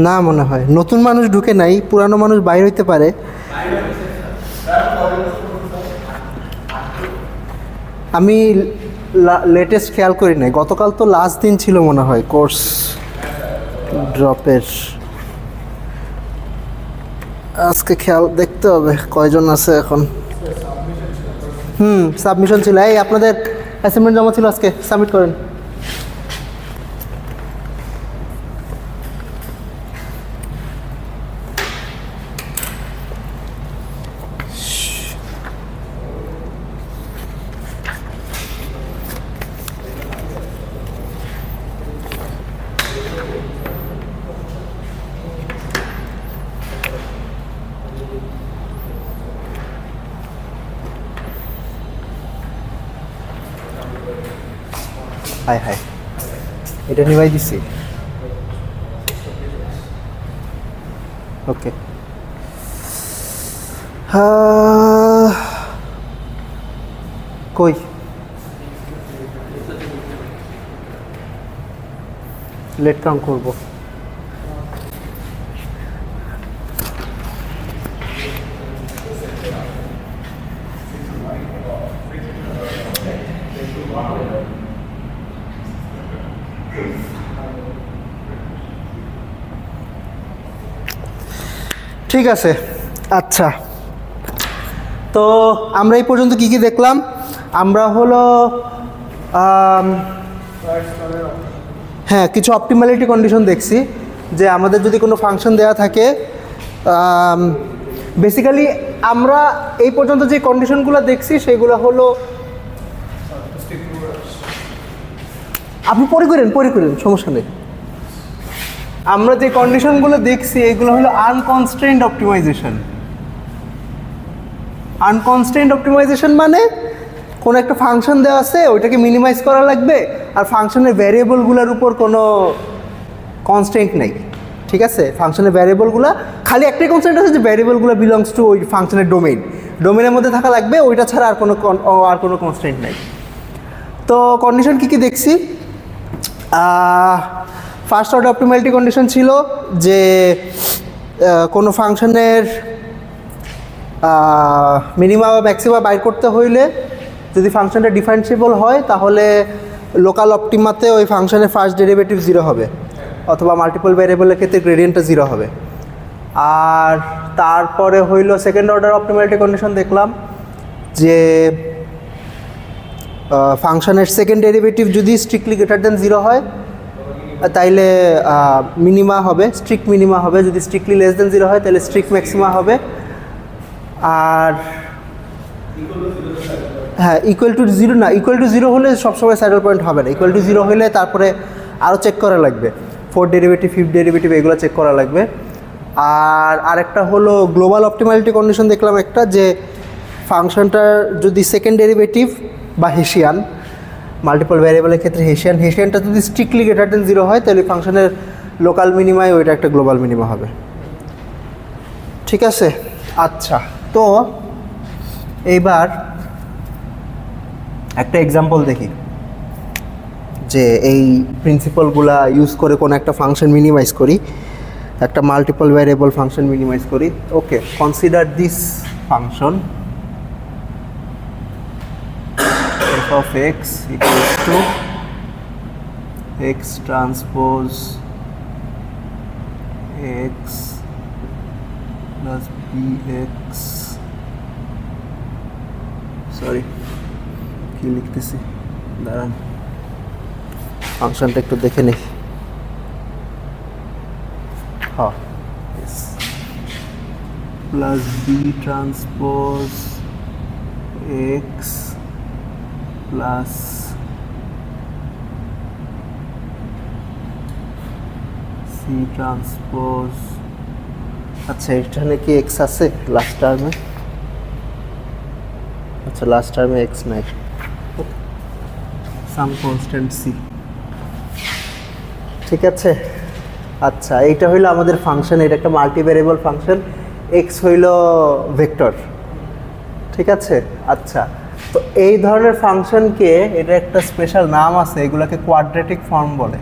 না মনে হয় নতুন মানুষ ঢুকে নাই, পুরানো মানুষ বাইর হইতে পারে। আমি লেটেস্ট খেয়াল করি নাই, গতকাল তো লাস্ট দিন ছিল মনে হয় কোর্স ড্রপের। আজকে খেয়াল দেখতে হবে কয়জন আছে এখন। সাবমিশন ছিল, এই আপনাদের অ্যাসাইনমেন্ট জমা ছিল আজকে, সাবমিট করেন। হাই হাই, এটা নিবাই দিছি। ওকে, কই লেট কাউন্ট করবো। ঠিক আছে, আচ্ছা, তো আমরা এই পর্যন্ত কি কি দেখলাম? আমরা হলো হ্যাঁ কিছু অপটিমালিটি কন্ডিশন দেখছি, যে আমাদের যদি কোনো ফাংশন দেওয়া থাকে, বেসিক্যালি আমরা এই পর্যন্ত যে কন্ডিশনগুলো দেখছি সেগুলো হলো, আপনি পরে করেন সমস্যা নেই। আমরা যে কন্ডিশনগুলো দেখছি এগুলো হলো আনকনস্ট্রেইনড অপটিমাইজেশন। আনকনস্ট্রেইনড অপটিমাইজেশন মানে কোনো একটা ফাংশন দেওয়া আছে, ওইটাকে মিনিমাইজ করা লাগবে, আর ফাংশনের ভ্যারিয়েবলগুলোর উপর কোনো কনস্ট্রেন্ট নেই। ঠিক আছে, ফাংশনের ভ্যারিয়েবলগুলো খালি একটাই কনস্ট্রেন্ট আছে, যে ভ্যারিয়েবলগুলো বিলংস টু ওই ফাংশনের ডোমেইনের মধ্যে থাকা লাগবে, ওইটা ছাড়া আর কোনো কনস্ট্রেন্ট নাই। তো কন্ডিশন কি দেখছি? ফার্স্ট অর্ডার অপটিমালিটি কন্ডিশন ছিল যে কোনো ফাংশনের মিনিমা বা ম্যাক্সিমা বাইর করতে হইলে যদি ফাংশনটা ডিফারেন্সিয়েবল হয় তাহলে লোকাল অপটিমাতে ওই ফাংশনের ফার্স্ট ডেরিভেটিভ 0 হবে, অথবা মাল্টিপল ভ্যারিয়েবলের ক্ষেত্রে গ্রেডিয়েন্টটা 0 হবে। আর তারপরে হইল সেকেন্ড অর্ডার অপটিমালিটি কন্ডিশন দেখলাম যে ফাংশনের সেকেন্ড ডেরিভেটিভ যদি স্ট্রিক্টলি গ্রেটার দেন 0 হয় তাইলে মিনিমা হবে, স্ট্রিক্ট মিনিমা হবে। যদি স্ট্রিক্টলি লেস দেন 0 হয় তাহলে স্ট্রিক্ট ম্যাক্সিমা হবে। আর হ্যাঁ, ইকুয়াল টু 0 না, ইকুয়াল টু 0 হলে সবসময় স্যাডেল পয়েন্ট হবে না। ইকুয়াল টু 0 হলে তারপরে আরও চেক করা লাগবে, ফোর্থ ডেরিভেটিভ, ফিফথ ডেরিভেটিভ, এগুলো চেক করা লাগবে। আর আরেকটা হলো গ্লোবাল অপটিমালিটি কন্ডিশন দেখলাম একটা, যে ফাংশনটার যদি সেকেন্ড ডেরিভেটিভ বা হেসিয়ান, মাল্টিপল ভ্যারিয়েবলের ক্ষেত্রে হেসিয়ানটা যদি স্ট্রিক্টলি গ্রেটার দেন 0 হয় তাহলে ফাংশনের লোকাল মিনিমায় ওইটা একটা গ্লোবাল মিনিমা হবে। ঠিক আছে, আচ্ছা, তো এইবার একটা এক্সাম্পল দেখি যে এই প্রিন্সিপালগুলা ইউজ করে কোনো একটা ফাংশন মিনিমাইজ করি, একটা মাল্টিপল ভ্যারিয়েবল ফাংশন মিনিমাইজ করি। Okay, consider this function f of x equals to x transpose x plus bx, sorry কি লিখতেছি, দাঁড়ান ফাংশনটা একটু দেখে নেই। হ্যাঁ, plus B transpose X plus C transpose, আচ্ছা এখানে কি এক্স আছে লাস্ট টার্মে? আচ্ছা লাস্ট টার্মে এক্স নাই, সাম কনস্ট্যান্ট সি। ঠিক আছে, আচ্ছা এইটা হইলো আমাদের ফাংশন, এটা একটা মাল্টি ভ্যারিয়েবল ফাংশন, এক্স হইল ভেক্টর। ঠিক আছে, আচ্ছা তো এই ধরনের ফাংশনকে, এটা একটা স্পেশাল নাম আছে, এগুলোকে কোয়াড্রেটিক ফর্ম বলে।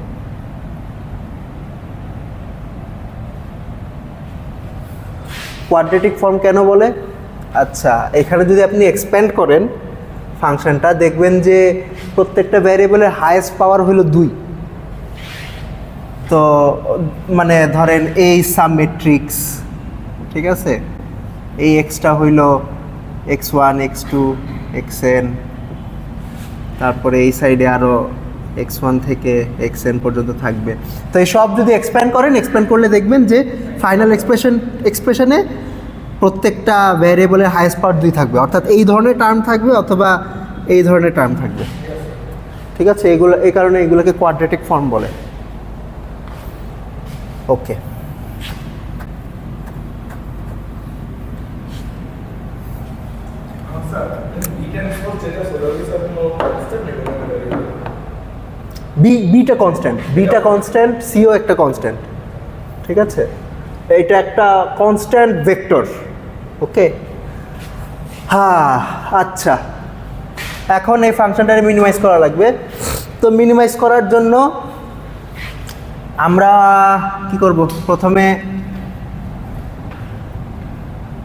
কোয়াড্রেটিক ফর্ম কেন বলে? আচ্ছা, এখানে যদি আপনি এক্সপ্যান্ড করেন ফাংশনটা, দেখবেন যে প্রত্যেকটা ভ্যারিয়েবলের হাইয়েস্ট পাওয়ার হলো 2। তো মানে ধরেন এই সাম ম্যাট্রিক্স, ঠিক আছে, এই এক্সটা হইল x1 x2 xn, তারপরে এই সাইডে আরও x1 থেকে xn পর্যন্ত থাকবে। তো এই সব যদি এক্সপ্যান্ড করেন, এক্সপ্যান্ড করলে দেখবেন যে ফাইনাল এক্সপ্রেশনে প্রত্যেকটা ভ্যারিয়েবলের হাইয়েস্ট পাওয়ার 2 থাকবে, অর্থাৎ এই ধরনের টার্ম থাকবে অথবা এই ধরনের টার্ম থাকবে। ঠিক আছে, এগুলো এই কারণে এগুলোকে কোয়াড্রেটিক ফর্ম বলে। Okay, beta constant, beta constant, c o একটা কনস্ট্যান্ট। ঠিক আছে, এইটা একটা কনস্ট্যান্ট ভেক্টর। ওকে, হ্যাঁ, আচ্ছা, এখন এই ফাংশনটাকে মিনিমাইজ করা লাগবে। তো মিনিমাইজ করার জন্য আমরা কি করব?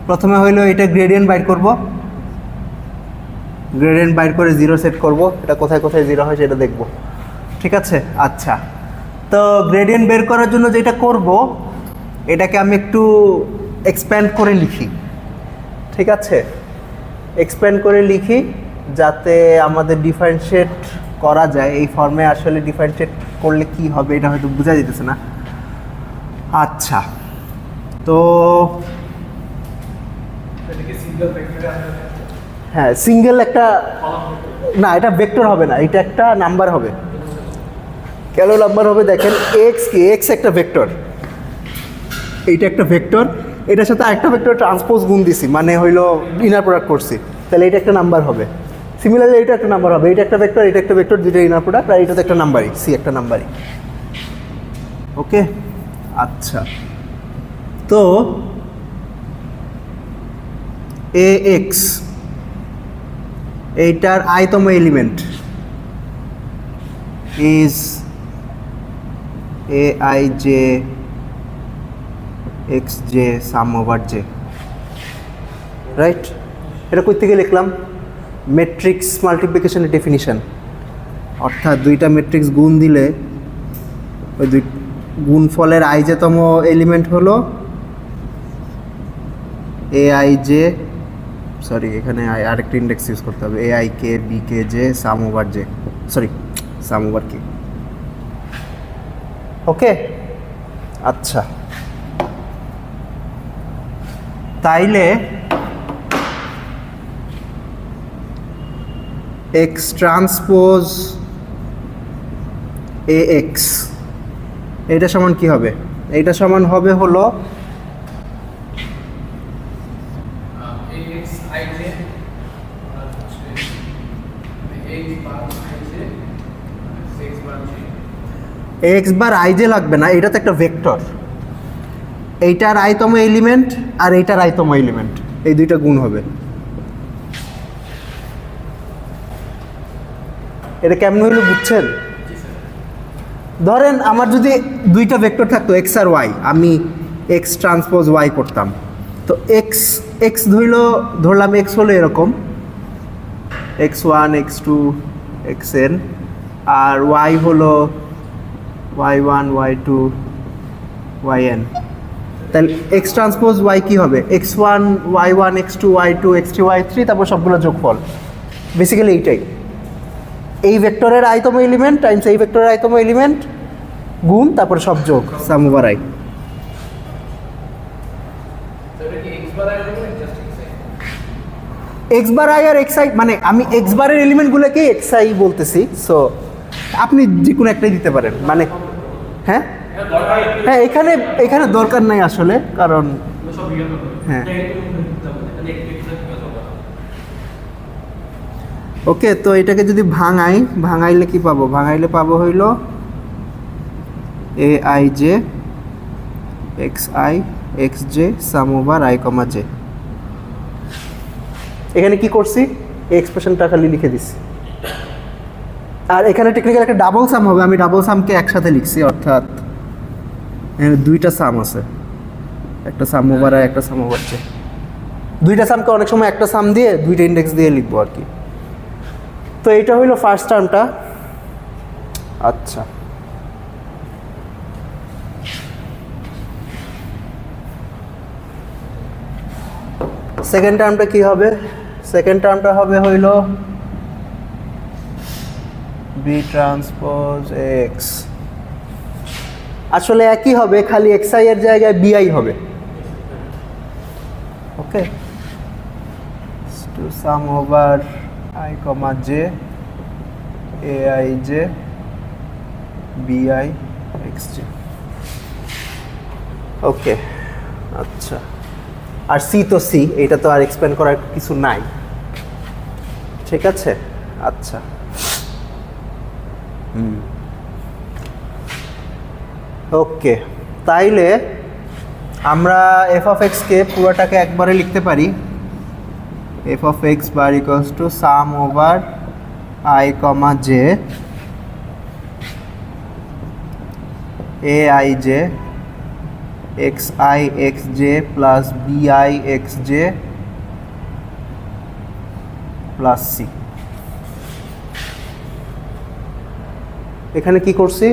প্রথমে হইলো এটা গ্রেডিয়েন্ট বাইর করব। গ্রেডিয়েন্ট বাইর করে 0 সেট করব। এটা কোথায় কোথায় 0 হয় সেটা দেখব। ঠিক আছে, আচ্ছা, তো গ্রেডিয়েন্ট বের করার জন্য যেটা করব, এটাকে আমি একটু এক্সপ্যান্ড করে লিখি। ঠিক আছে, এক্সপ্যান্ড করে লিখি যাতে আমাদের ডিফারেন্সিয়েট করা যায়। এই ফর্মে আসলে ডিফারেন্সিয়েট করলে কি হবে এটা হয়তো বোঝা যেতেছে না। আচ্ছা, তো হ্যাঁ, সিঙ্গেল একটা, না এটা ভেক্টর হবে না, এটা একটা নাম্বার হবে। কেন নাম্বার হবে? দেখেন, এক্স কি, এক্স একটা ভেক্টর, এইটা একটা ভেক্টর, এটার সাথে আরেকটা ভেক্টর ট্রান্সপোজ গুণ দিছি, মানে হইলো ইনার প্রোডাক্ট করছি, তাহলে এটা একটা নাম্বার হবে। সিমিলারলি এটা একটা নাম্বার হবে, এটা একটা ভেক্টর, এটা একটা ভেক্টর, দুইটা ইনার প্রোডাক্ট, আর এটা তো একটা নাম্বারই, সি একটা নাম্বারই। ওকে, আচ্ছা, তো এ এক্স এইটার আইতম element is a I J x j sum over j, right? এটা কই থেকে লিখলাম? ম্যাট্রিক্স মাল্টিপ্লিকেশনের ডেফিনিশন, অর্থাৎ দুইটা ম্যাট্রিক্স গুণ দিলে ওই দুই গুণফলের আইজেতম এলিমেন্ট হলো এ আই জে, সরি এখানে আরেকটা ইন্ডেক্স ইউজ করতে হবে, a i K b k j sum over j, sorry sum over k. Okay, আচ্ছা, তাইলে এক্স ট্রান্সপোজ এ এক্স, এইটা সমান কি হবে? এইটা সমান হবে হলো এক্স বার আই জে লাগবে না, এটা তো একটা ভেক্টর, এইটার আইতম এলিমেন্ট আর এইটার আইতম এলিমেন্ট, এই দুইটা গুণ হবে। এটা কেমন হইলো বুঝছেন? ধরেন আমার যদি দুইটা ভেক্টর থাকতো এক্স আর ওয়াই, আমি এক্স ট্রান্সপোজ ওয়াই করতাম, তো এক্স ধরলাম এক্স হলো এরকম x1 x2 xn, আর ওয়াই হলো y1 y2 yn। তাহলে এক্স ট্রান্সপোজ ওয়াই কী হবে? x1 y1 x2 y2 x3 y3, তারপর সবগুলো যোগফল, বেসিক্যালি এইটাই। এই ভেক্টরের আইতম এলিমেন্ট টাইমস এই ভেক্টরের আইতম এলিমেন্ট গুণ, তারপরে সব যোগ, sum over i. X bar i আর এক্স আই, মানে আমি এক্স বারের এলিমেন্টগুলোকে এক্স আই বলতেছি, সো আপনি যে কোনো একটাই দিতে পারেন, মানে হ্যাঁ হ্যাঁ, এখানে দরকার নাই আসলে, কারণ হ্যাঁ। ওকে, তো এটাকে যদি ভাঙাইলে কি পাবো? ভাঙাইলে পাবো হইল A I J x I x j sum over I comma J. এখানে কি করছি? এই এক্সপ্রেশনটা খালি লিখে দিচ্ছি। আর এখানে টেকনিক্যাল একটা ডাবল সাম হবে, আমি ডাবল সামকে একসাথে লিখছি, অর্থাৎ এখানে দুইটা সাম আছে, একটা সাম ওভার আর একটা সাম ওভার যে, দুইটা সামকে অনেক সময় একটা সাম দিয়ে দুইটা ইন্ডেক্স দিয়ে লিখবো আর কি। তো এইটা হইলো ফার্স্ট টার্মটা। আচ্ছা, সেকেন্ড টার্মটা কি হবে? সেকেন্ড টার্মটা হবে হইল বি ট্রান্সপোজ এক্স। আসলে একই হবে, খালি এক্স আই এর জায়গায় বিআই হবে। Okay, two sum over I comma J A I j b i x j. Okay, আচ্ছা, আর সি তো সি, এটা তো আর এক্সপ্লেন করার কিছু নাই, ঠিক আছে। আচ্ছা, ওকে, তাইলে আমরা এফ অফ এক্সকে পুরোটাকে একবারে লিখতে পারি, F of X bar equals to sum over I comma J A I J x I x J plus B I x J plus C. এখানে কি করছি?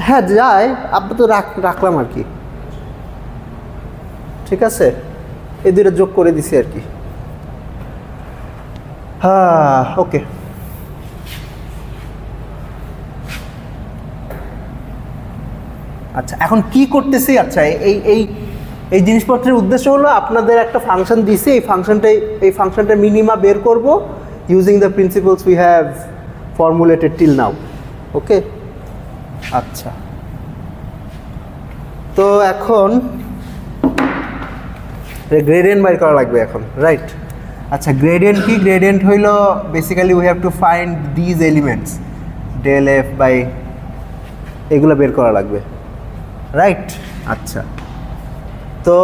হ্যাঁ যায়, আপনি তো রাখলাম আর কি, ঠিক আছে, এই দুইটা যোগ করে দিছি আর কি। হ্যাঁ, ওকে, আচ্ছা এখন কি করতেছি? আচ্ছা, এই এই এই জিনিসপত্রের উদ্দেশ্য হলো আপনাদের একটা ফাংশন দিছি, এই ফাংশনটা মিনিমা বের করব using the principles we have formulated till now. Okay, আচ্ছা, তো এখন গ্রেডিয়েন্ট বাইর করা লাগবে এখন, রাইট? আচ্ছা, গ্রেডিয়েন্ট কি? গ্রেডিয়েন্ট হইল basically we have to find these elements, del F by, এগুলো বের করা লাগবে, রাইট? আচ্ছা, তো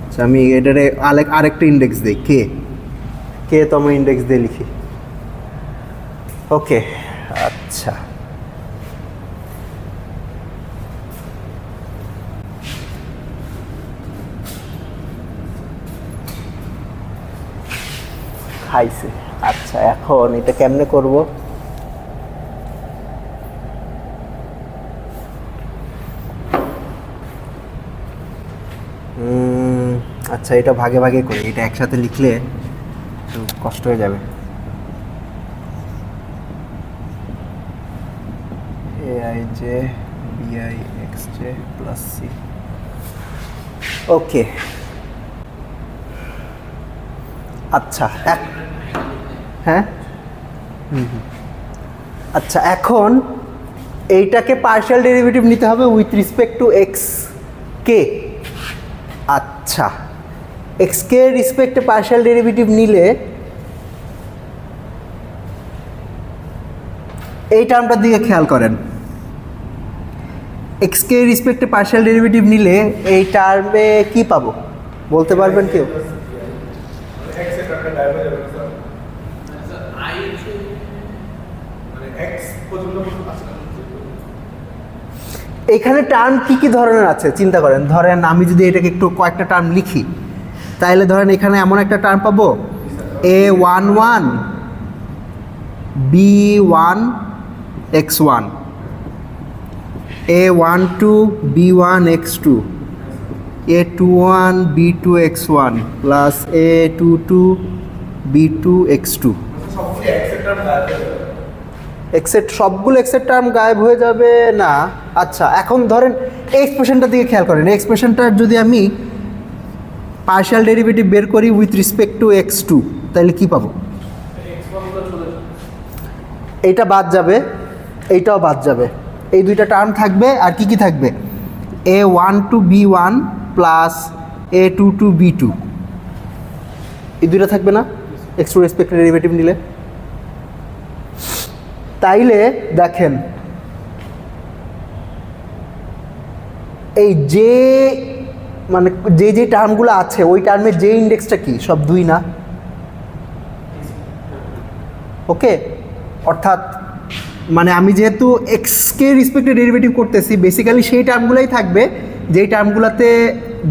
আচ্ছা আমি এটারে আরেকটা ইন্ডেক্স দিই, কে তম ইন্ডেক্স দিয়ে লিখি। ওকে, আচ্ছা, খাইছে। আচ্ছা, এখন এটা কেমনে করব? আচ্ছা, এটা ভাগে ভাগে করি, এটা একসাথে লিখলে একটু কষ্ট হয়ে যাবে। A I j b I x J plus c. Okay, আচ্ছা, হ্যাঁ, আচ্ছা, এখন এইটাকে পার্শিয়াল ডেরিভেটিভ নিতে হবে উইথ রিসপেক্ট টু এক্স কে। আচ্ছা, এক্স কে রিসপেক্টে পার্শিয়াল ডেরিভেটিভ নিলে এই টার্মটার দিকে খেয়াল করেন, এক্স কে রিসপেক্টে পার্শিয়াল ডেরিভেটিভ নিলে এই টার্মে কি পাবো বলতে পারবেন কেউ? এখানে টার্ম কি কি ধরনের আছে চিন্তা করেন। ধরেন আমি যদি এটাকে একটু কয়েকটা টার্ম লিখি, তাহলে ধরেন এখানে এমন একটা টার্ম পাবো a11 b1 x1, a12 b1 x2, a21 b2 x1 plus a22 b2 x2। সবগুলো এক্সের টার্ম গায়েব হয়ে যাবে না। আচ্ছা, এখন ধরেন এই এক্সপ্রেশনটার দিকে খেয়াল করেন, এই এক্সপ্রেশনটার যদি আমি পার্শিয়াল ডেরিভেটিভ বের করি উইথ রিসপেক্ট টু x2, তাহলে কি পাবো? এইটা বাদ যাবে, এইটাও বাদ যাবে, এই দুইটা টার্ম থাকবে। আর কি কি থাকবে? a12 b1 plus a22 b2, এই দুইটা থাকবে না x2 রেসপেক্ট ডেরিভেটিভ নিলে? তাইলে দেখেন এই যে মানে যে টার্মগুলো আছে ওই টার্মের যে ইন্ডেক্সটা কি সব 2 না? ওকে, অর্থাৎ মানে আমি যেহেতু এক্সকে রেসপেক্টে ডেরিভেটিভ করতেছি, বেসিক্যালি সেই টার্মগুলোই থাকবে যেই টার্মগুলোতে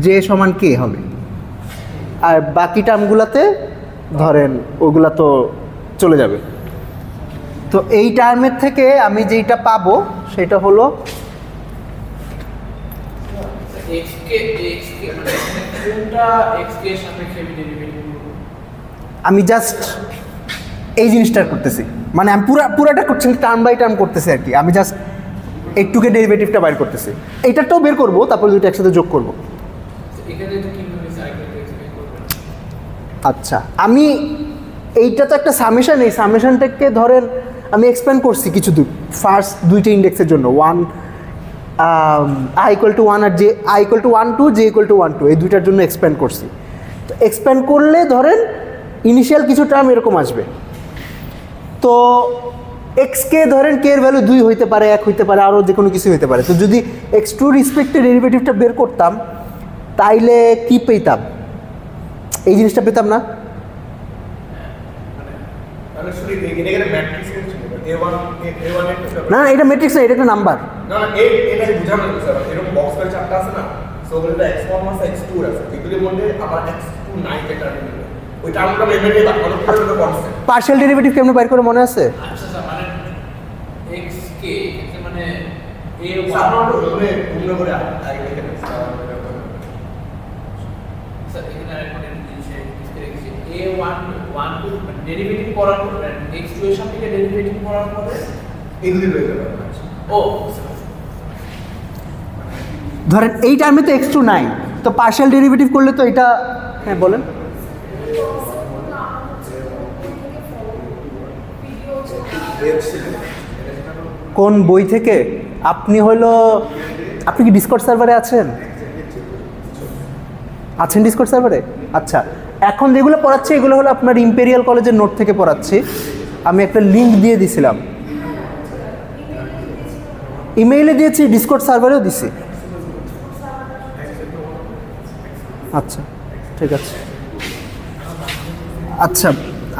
জে সমান কে হবে, আর বাকি টার্মগুলোতে ধরেন ওগুলা তো চলে যাবে। তো এই টার্মের থেকে আমি যেইটা পাবো সেটা হলো আমি জাস্ট এই জিনিসটা করতেছি, মানে আমি পুরাটা করছি, টার্ম বাই টার্ম করতেছি আর কি। আমি জাস্ট একটুকে ডেরিভেটিভটা বাইর করতেছি, এইটারটাও বের করবো, তারপর দুইটা একসাথে যোগ করবো। আচ্ছা, আমি এইটা তো একটা সামেশন, এই সামেশনটাকে ধরেন আমি এক্সপ্যান্ড করছি কিছু দূর, ফার্স্ট দুইটা ইন্ডেক্সের জন্য, i = 1 আর i = 1 2 j = 1 2 এই দুইটার জন্য এক্সপ্যান্ড করছি। তো এক্সপ্যান্ড করলে ধরেন ইনিশিয়াল কিছু টার্ম এরকম আসবে। তো এক্সকে ধরেন কে এর ভ্যালু 2 হইতে পারে, 1 হইতে পারে, আরও যে কোনো কিছু হইতে পারে। তো যদি x2 রেসপেক্টে ডেরিভেটিভটা বের করতাম তাইলে কি পেতাম? এই জিনিসটা পেতাম না? না, এটা ম্যাট্রিক্স না, এটা একটা নাম্বার। পার্শিয়াল ডেরিভেটিভ কেমনে বাইর করে মনে আছে? ধরেন এই টার্মে তো x2 নাই, তো পার্শিয়াল ডেরিভেটিভ করলে তো এটা, হ্যাঁ বলেন। কোন বই থেকে? আপনি কি ডিসকর্ড সার্ভারে আছেন? ডিসকর্ড সার্ভারে? আচ্ছা, এখন যেগুলো পড়াচ্ছি এগুলো হলো আপনার ইম্পেরিয়াল কলেজের নোট থেকে পড়াচ্ছি। আমি একটা লিঙ্ক দিয়ে দিছিলাম, ইমেইলে দিয়েছি, ডিসকর্ড সার্ভারেও দিছি। আচ্ছা ঠিক আছে। আচ্ছা,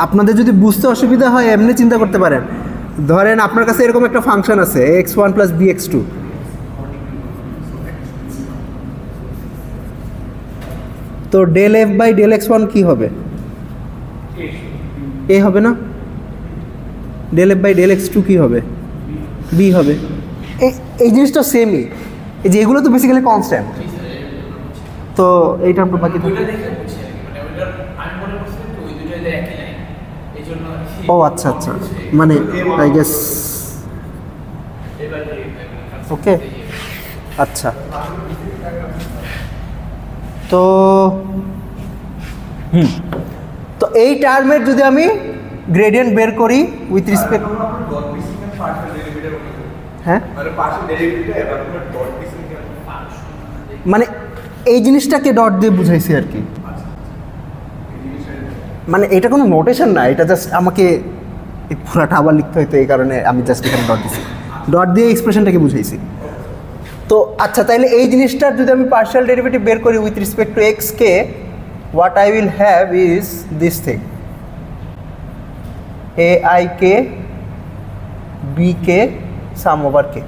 আপনাদের যদি বুঝতে অসুবিধা হয় এমনি চিন্তা করতে পারেন, ধরেন আপনার কাছে এরকম একটা ফাংশন আছে x1 + bx2, তো ∂f/∂x1 কি হবে? a হবে না? ∂f/∂x2 কি হবে? b হবে। এই জিনিসটা সেমই, এই যে এগুলো তো বেসিক্যালি কনস্ট্যান্ট। তো এই টার্মটা বাকি থাকে। ও আচ্ছা আচ্ছা, মানে আই গেস ওকে। আচ্ছা, তো তো এই টার্মের যদি আমি গ্রেডিয়েন্ট বের করি উইথ রিসপেক্ট, হ্যাঁ মানে এই জিনিসটাকে ডট দিয়ে বুঝাইছি আর কি। মানে এটা কোনো নোটেশন না, এটা জাস্ট আমাকে পুরাটা আবার লিখতে হইতো, এই কারণে আমি জাস্ট এখানে ডট দিছি, ডট দিয়ে এক্সপ্রেশনটাকে বুঝাইছি। তো আচ্ছা, তাইলে এই জিনিসটার যদি আমি পার্শিয়াল ডেরিভেটিভ বের করি উইথ রেসপেক্ট টু এক্স কে, what I will have is this thing, a i K b k sum over k.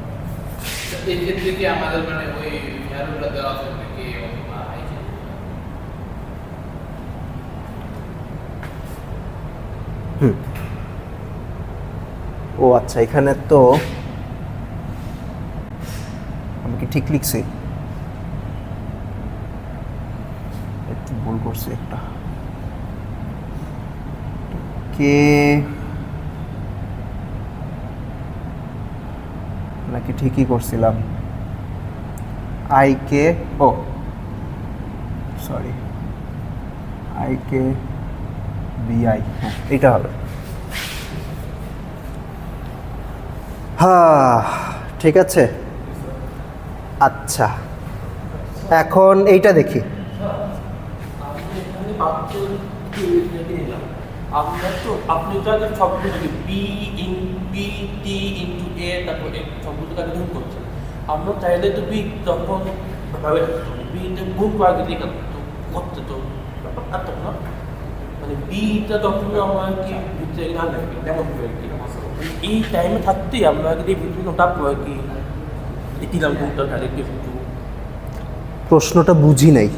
ও আচ্ছা, এখানে তো আমি কি ঠিক লিখছি? একটু ভুল করছি একটা, কে নাকি ঠিকই করছিলাম? I K, oh sorry, I K B I, হ্যাঁ এটা হবে। হ্যাঁ ঠিক আছে। আচ্ছা, এখন এইটা দেখি। আপনি তো আগে সবগুলো b in b t into a, তারপর সবগুলো কাকে যখন করছেন আমরা চাইলে তো বি তখন ভাবে বিটা গুণ করা গেলে করতে তো ব্যাপারটা না মানে বিটা তখন আমরা কি বুঝতে না লাগে তেমন এই টাইমে থাকতেই আমরা যদি বিভিন্ন টাপ কি দিলাম গুণটা তাহলে একটু প্রশ্নটা বুঝি নাই।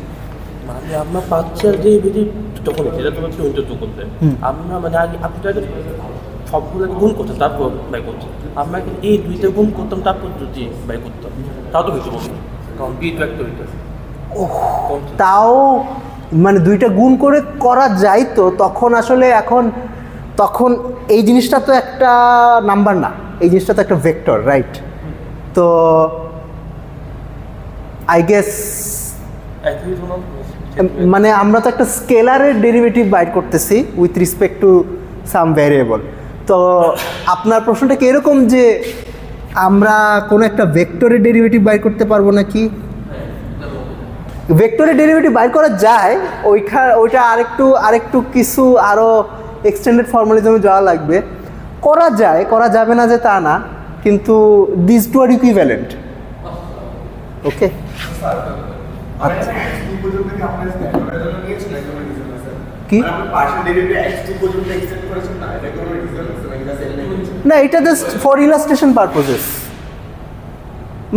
মানে আমরা পার্সিয়াল ডেরিভেটিভ তখন যেটা তোমার ইন্টারভিউ করতে আমরা মানে আগে আপনি তো আগে সবগুলো গুণ করতাম তারপর ব্যয় করতাম আমরা এই দুইটা গুণ করতাম তারপর যদি ব্যয় করতাম তাও তো হইতে বলবো কারণ বি ভেক্টর হইতে তাও মানে দুইটা গুণ করে করা যায় তো তখন আসলে তখন এই জিনিসটা তো একটা নাম্বার না, এই জিনিসটা তো একটা ভেক্টর, রাইট? তো আই গেস মানে আমরা তো একটা স্কেলারের ডেরিভেটিভ বাইর করতেছি with respect to some variable. তো আপনার প্রশ্নটা কি এরকম যে আমরা কোনো একটা ভেক্টরের ডেরিভেটিভ বাইর করতে পারবো নাকি? ভেক্টরের ডেরিভেটিভ বাইর করা যায়, ওইটা আরেকটু কিছু আরও এক্সটেন্ডেড ফর্মালিজমে যাওয়া লাগবে। করা যায়, করা যাবে না যে তা না, কিন্তু দিস টু আর ইকুইভ্যালেন্ট। ওকে, কি না এটা জাস্ট ফর ইলাস্ট্রেশন পারপোজেস,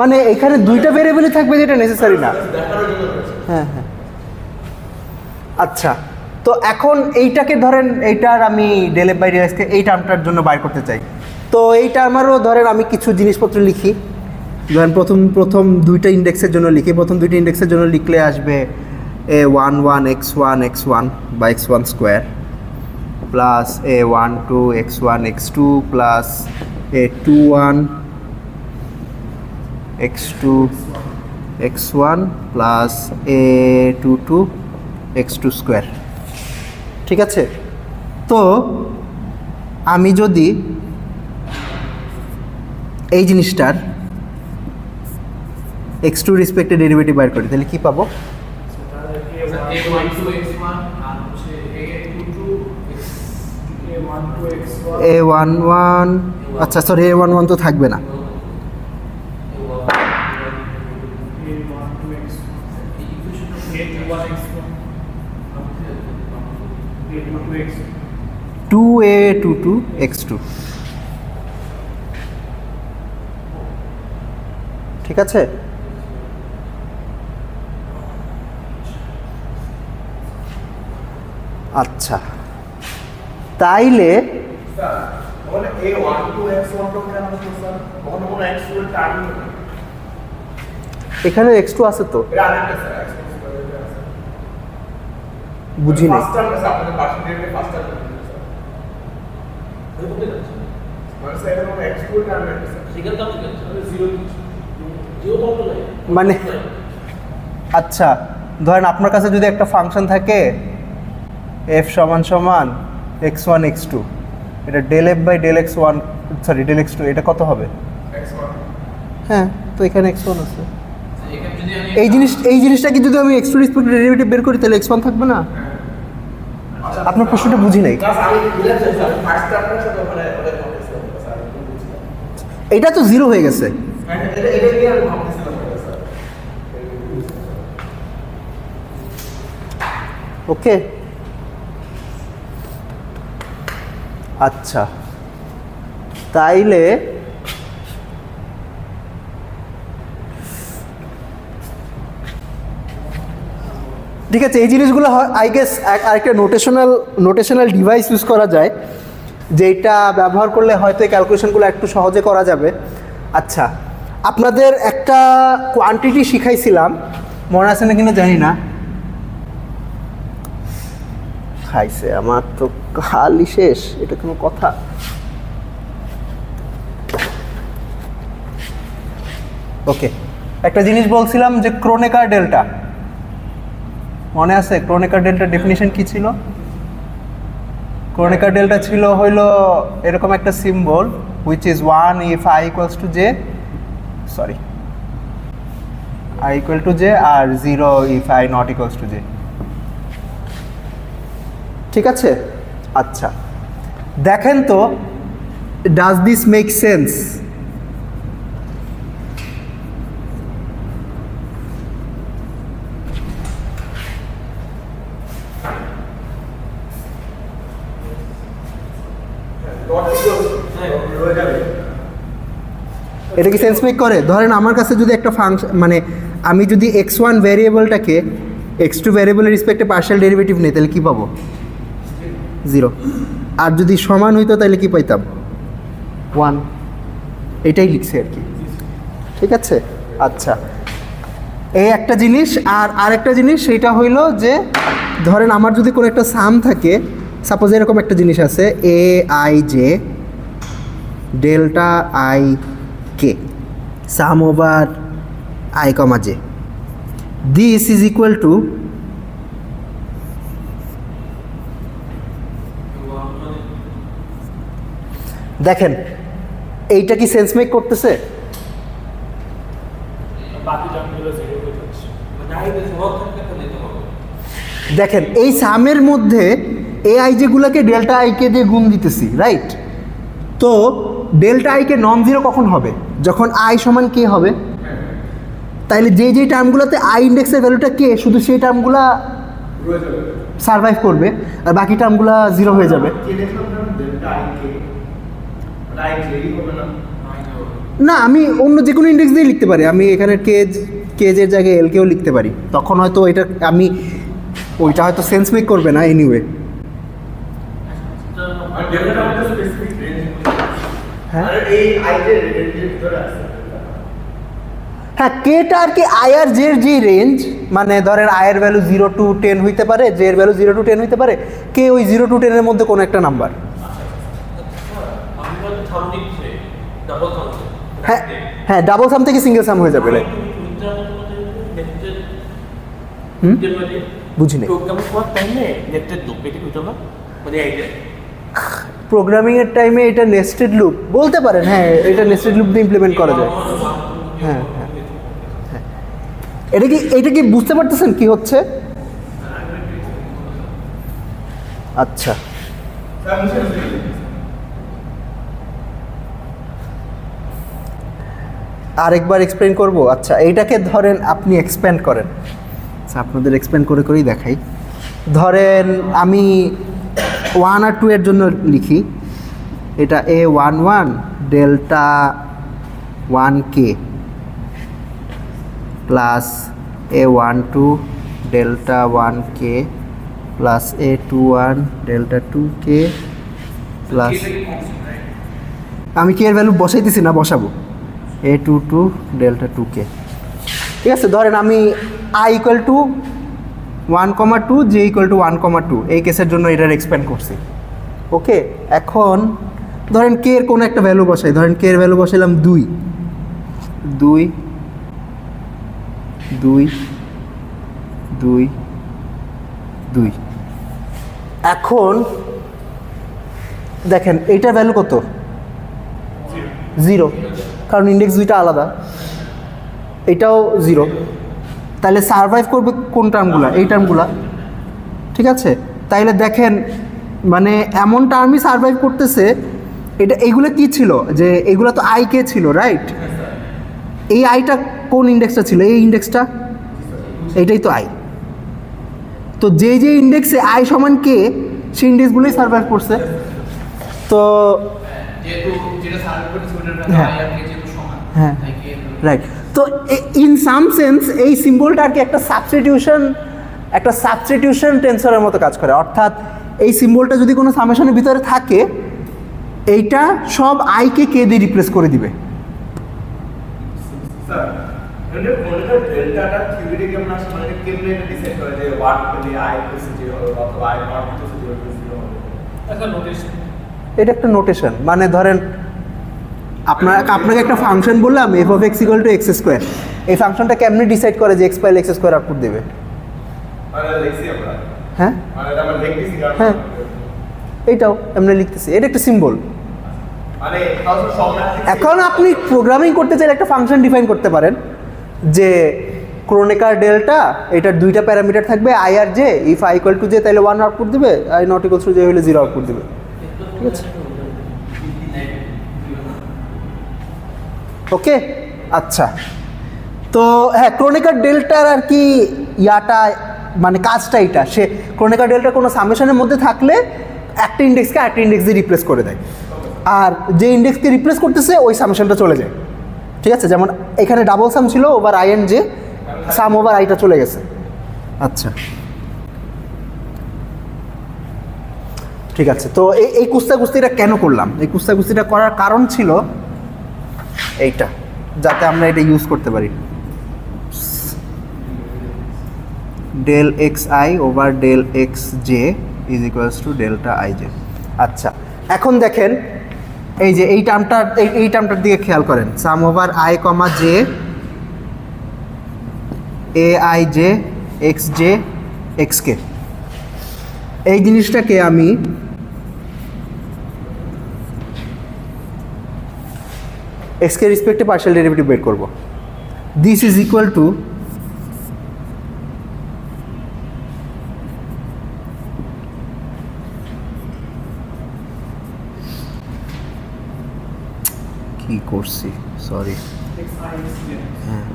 মানে এখানে দুইটা ভেরিয়েবলই থাকবে যেটা নেসেসারি না। হ্যাঁ হ্যাঁ, আচ্ছা। তো এখন এইটাকে ধরেন, এইটার আমি ডেল এফ বাই ডেল এক্সকে এই টার্মটার জন্য বাইর করতে চাই। তো এইটা আমারও ধরেন আমি কিছু জিনিসপত্র লিখি, ধরেন প্রথম দুইটা ইন্ডেক্সের জন্য লিখি। প্রথম দুইটা ইন্ডেক্সের জন্য লিখলে আসবে a11 x1 x1 বা x1 square plus a12 x1 x2 plus a21 x2 x1 plus a22 x2 square. ঠিক আছে, তো আমি যদি এই জিনিসটার x2 রেসপেক্টে ডেরিভেটিভ বাইর করি তাহলে কি পাবো? a11, আচ্ছা সরি a11 তো থাকবে না, টু a22 x2। ঠিক আছে, আচ্ছা তাইলে এখানে x2 আছে তো, বুঝি নাই। মানে আচ্ছা ধরেন আপনার কাছে যদি একটা ফাংশন থাকে f সমান সমান x1 x2, এটা del F by del x1 sorry del x2, এটা কত হবে? হ্যাঁ, তো এখানে x1 আছে। এই জিনিসটাকে যদি আমি x2 রেসপেক্ট ডেরিভেটিভ বের করি তাহলে x1 থাকবে না? আপনার প্রশ্নটা বুঝি নাই। এটা তো জিরো হয়ে গেছে। ওকে, আচ্ছা তাইলে ঠিক আছে, এই জিনিসগুলো আই গেস আরেকটা নোটেশনাল ডিভাইস ইউজ করা যায়, যেটা ব্যবহার করলে হয়তো এই ক্যালকুলেশনগুলো একটু সহজে করা যাবে। আচ্ছা, আপনাদের একটা কোয়ান্টিটি শিখাইছিলাম, মনে আছে না কিনা জানি না, খাইছে আমার তো খালি শেষ, এটা কোনো কথা? ওকে, একটা জিনিস বলছিলাম যে ক্রোনেকার ডেল্টা, মনে আছে? ক্রোনেকার ডেল্টার ডেফিনিশন কি ছিল? ক্রোনেকার ডেল্টা ছিল হইলো এরকম একটা symbol which is 1 if i equals to j, sorry i equal to j, আর 0 if i not equals to j। ঠিক আছে, আচ্ছা দেখেন তো, ডাজ দিস মেক সেন্স? এটা কি সেন্স মেক করে? ধরেন আমার কাছে যদি একটা ফাংশন, মানে আমি যদি x1 ভ্যারিয়েবলটাকে x2 ভ্যারিয়েবলের রেসপেক্টে পার্শিয়াল ডেরিভেটিভ নেই, তাহলে কি পাবো? 0। আর যদি সমান হইতো তাহলে কি পাইতাম? 1। এটাই লিখছে আর কি, ঠিক আছে? আচ্ছা, এই একটা জিনিস। আর আরেকটা জিনিস সেইটা হইল যে ধরেন আমার যদি কোনো একটা সাম থাকে, সাপোজ এরকম একটা জিনিস আছে A I J delta i K sum over I comma J, this is equal to দেখেন এইটা কি সেন্স মেক করতেছে? দেখেন এই সামের মধ্যে এ আই যেগুলোকে ডেল্টা আইকে দিয়ে গুণ দিতেছি, রাইট? তো ডেল্টা আইকে নন জিরো কখন হবে? যখন আই সমান কে হবে। তাইলে যে যে টার্মগুলোতে আই ইন্ডেক্সের ভ্যালুটা কে, শুধু সেই টার্মগুলো সারভাইভ করবে আর বাকি টার্মগুলো জিরো হয়ে যাবে। না, আমি অন্য যে কোনো ইন্ডেক্স দিয়ে লিখতে পারি। আমি এখানে কেজের জায়গায় এল কেও লিখতে পারি, তখন হয়তো এটা আমি ওইটা হয়তো সেন্স মেক করবে না এনিওয়ে। হ্যাঁ, কেটা আর কি আই আর জের যে রেঞ্জ, মানে ধরেন আই এর ভ্যালু 0 to 10 হইতে পারে, জে এর ভ্যালু 0 to 10 হইতে পারে, কে ওই 0 to 10 এর মধ্যে কোনো একটা নাম্বার। হ্যাঁ হ্যাঁ, ডাবল সাম থেকে সিঙ্গেল সাম হয়ে যাবে। বুঝিনি। প্রোগ্রামিং এর টাইমে এটা নেস্টেড লুপ বলতে পারেন। হ্যাঁ, এটা নেস্টেড লুপ দিয়ে ইমপ্লিমেন্ট করা যায়। হ্যাঁ হ্যাঁ হ্যাঁ, এটা কি বুঝতে পারতেছেন কি হচ্ছে? আচ্ছা, আরেকবার এক্সপ্লেন করব। আচ্ছা, এইটাকে ধরেন আপনি এক্সপ্যান্ড করেন। আচ্ছা, আপনাদের এক্সপ্লেন করে করেই দেখাই। ধরেন আমি 1 আর 2 এর জন্য লিখি, এটা A11 delta 1K plus A12 delta 1K plus A21 delta 2K plus, আমি কে এর ভ্যালু বসাইতেছি না, বসাবো A22 ডেল্টা 2K। ঠিক আছে, ধরেন আমি I equal to 1,2, J equal to 1,2 এই কেসের জন্য এটার এক্সপ্যান্ড করছি। ওকে, এখন ধরেন কে এর কোনো একটা ভ্যালু বসাই, ধরেন কে এর ভ্যালু বসাইলাম 2 2 2 2 2। এখন দেখেন এইটার ভ্যালু কত? 0, কারণ ইন্ডেক্স দুইটা আলাদা। এটাও 0, তাহলে সারভাইভ করবে কোন টার্মগুলা? এই টার্মগুলা। ঠিক আছে, তাইলে দেখেন মানে এমন টার্মই সারভাইভ করতেছে। এটা এইগুলো কি ছিল? যে এইগুলো তো আই কে ছিল, রাইট? এই আইটা কোন ইন্ডেক্সটা ছিল? এই ইন্ডেক্সটা, এইটাই তো আই। তো যে যে ইন্ডেক্সে আই সমান কে, সেই ইন্ডেক্সগুলোই সারভাইভ করছে। তো হ্যাঁ, রাইট। তো ইন সাম সেন্স এই সিম্বলটা আর কি একটা সাবস্টিটিউশন টেন্সরের মতো কাজ করে। অর্থাৎ এই সিম্বলটা যদি কোনো সামেশনের ভিতরে থাকে, এইটা সব আইকে কে দিয়ে রিপ্লেস করে দিবে। এটা একটা নোটেশন, মানে ধরেন আপনাকে একটা ফাংশন বললাম f of x equal to x square, এই ফাংশনটা কেমনি ডিসাইড করে যে x পাইলে x স্কোয়ার আউটপুট দেবে? হ্যাঁ হ্যাঁ, এইটাও এমনি লিখতেছি, এটা একটা সিম্বল। এখন আপনি প্রোগ্রামিং করতে চাইলে একটা ফাংশন ডিফাইন করতে পারেন যে ক্রোনেকার ডেল্টা, এটার দুইটা প্যারামিটার থাকবে আই আর J. If I equal to J তাহলে 1 আউটপুট দিবে, I not equal to J হলে 0 আউটপুট দিবে। ঠিক আছে, ওকে। আচ্ছা, তো হ্যাঁ, ক্রোনেকার ডেল্টার আর কি ইয়াটা মানে কাজটা এটা, সে ক্রোনেকার ডেল্টা কোনো সামেশনের মধ্যে থাকলে একটা ইন্ডেক্সকে একটা ইন্ডেক্স দিয়ে রিপ্লেস করে দেয়। আর যে ইন্ডেক্সকে রিপ্লেস করতেছে ওই সামেশনটা চলে যায়। ঠিক আছে, যেমন এখানে ডাবল সাম ছিল over I and J, sum over আইটা চলে গেছে। আচ্ছা ঠিক আছে, তো এই কুস্তাকুস্তিটা কেন করলাম? এই কুস্তাকুস্তিটা করার কারণ ছিল এইটা, যাতে আমরা এটা ইউজ করতে পারি, del X I over del x J is equals to delta I J. আচ্ছা এখন দেখেন এই যে এই টার্মটার দিকে খেয়াল করেন, sum over I comma J A I J x j x k, এই জিনিসটাকে আমি এক্স কে রেসপেক্টে পার্শিয়াল ডেরিভেটিভ বের করব। দিস ইজ ইকুয়াল টু কি করছি, সরি, হ্যাঁ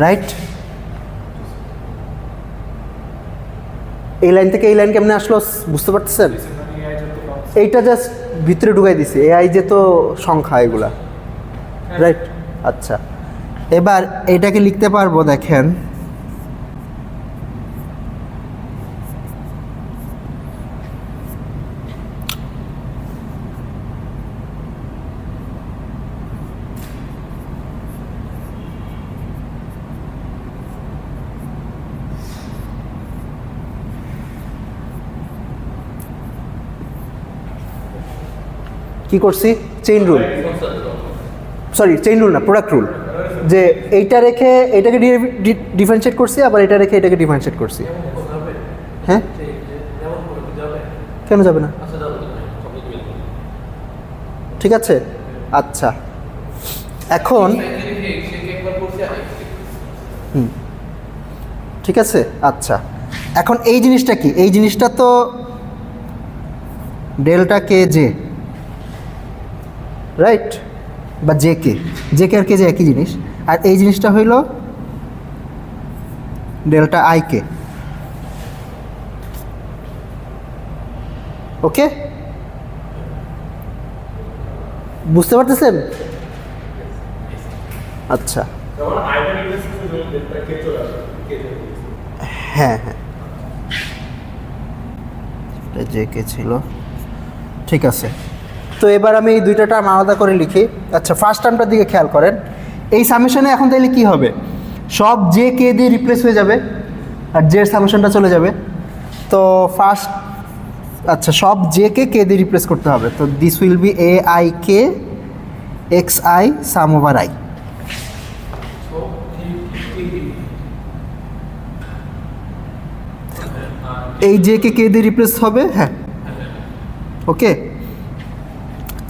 রাইট। এই লাইন থেকে এই লাইন কেমনে আসলো বুঝতে পারতেছেন? এইটা জাস্ট ভিতরে ঢুকাই দিছি, এআই যে তো সংখ্যা এগুলা, রাইট। আচ্ছা এবার এইটাকে লিখতে পারবো, দেখেন কি করছি, chain rule, sorry chain rule না, প্রোডাক্ট রুল, যে এইটা রেখে এটাকে ডিফারেন্সিয়েট করছি, আবার এটা রেখে এটাকে ডিফারেন্সিয়েট করছি। হ্যাঁ কেন যাবে না? ঠিক আছে আচ্ছা এখন ঠিক আছে আচ্ছা এখন এই জিনিসটা কি? এই জিনিসটা তো ডেল্টা কে জে, রাইট, বা জে কে আর কে জে একই জিনিস, আর এই জিনিসটা হইল ডেল্টা আই কে। ওকে বুঝতে পারতেছেন? আচ্ছা হ্যাঁ হ্যাঁ জে কে ছিল, ঠিক আছে। তো এবার আমি এই দুইটা টার্ম আলাদা করে লিখি। আচ্ছা ফার্স্ট টার্মটার দিকে খেয়াল করেন, এই সামেশনে এখন তাইলে কি হবে, সব জে কে দিয়ে রিপ্লেস হয়ে যাবে আর জের সামেশনটা চলে যাবে। তো ফার্স্ট আচ্ছা সব জে কে দিয়ে রিপ্লেস করতে হবে, তো this will B A i K x I sum over I. এই জে কে দিয়ে রিপ্লেস হবে, হ্যাঁ ওকে।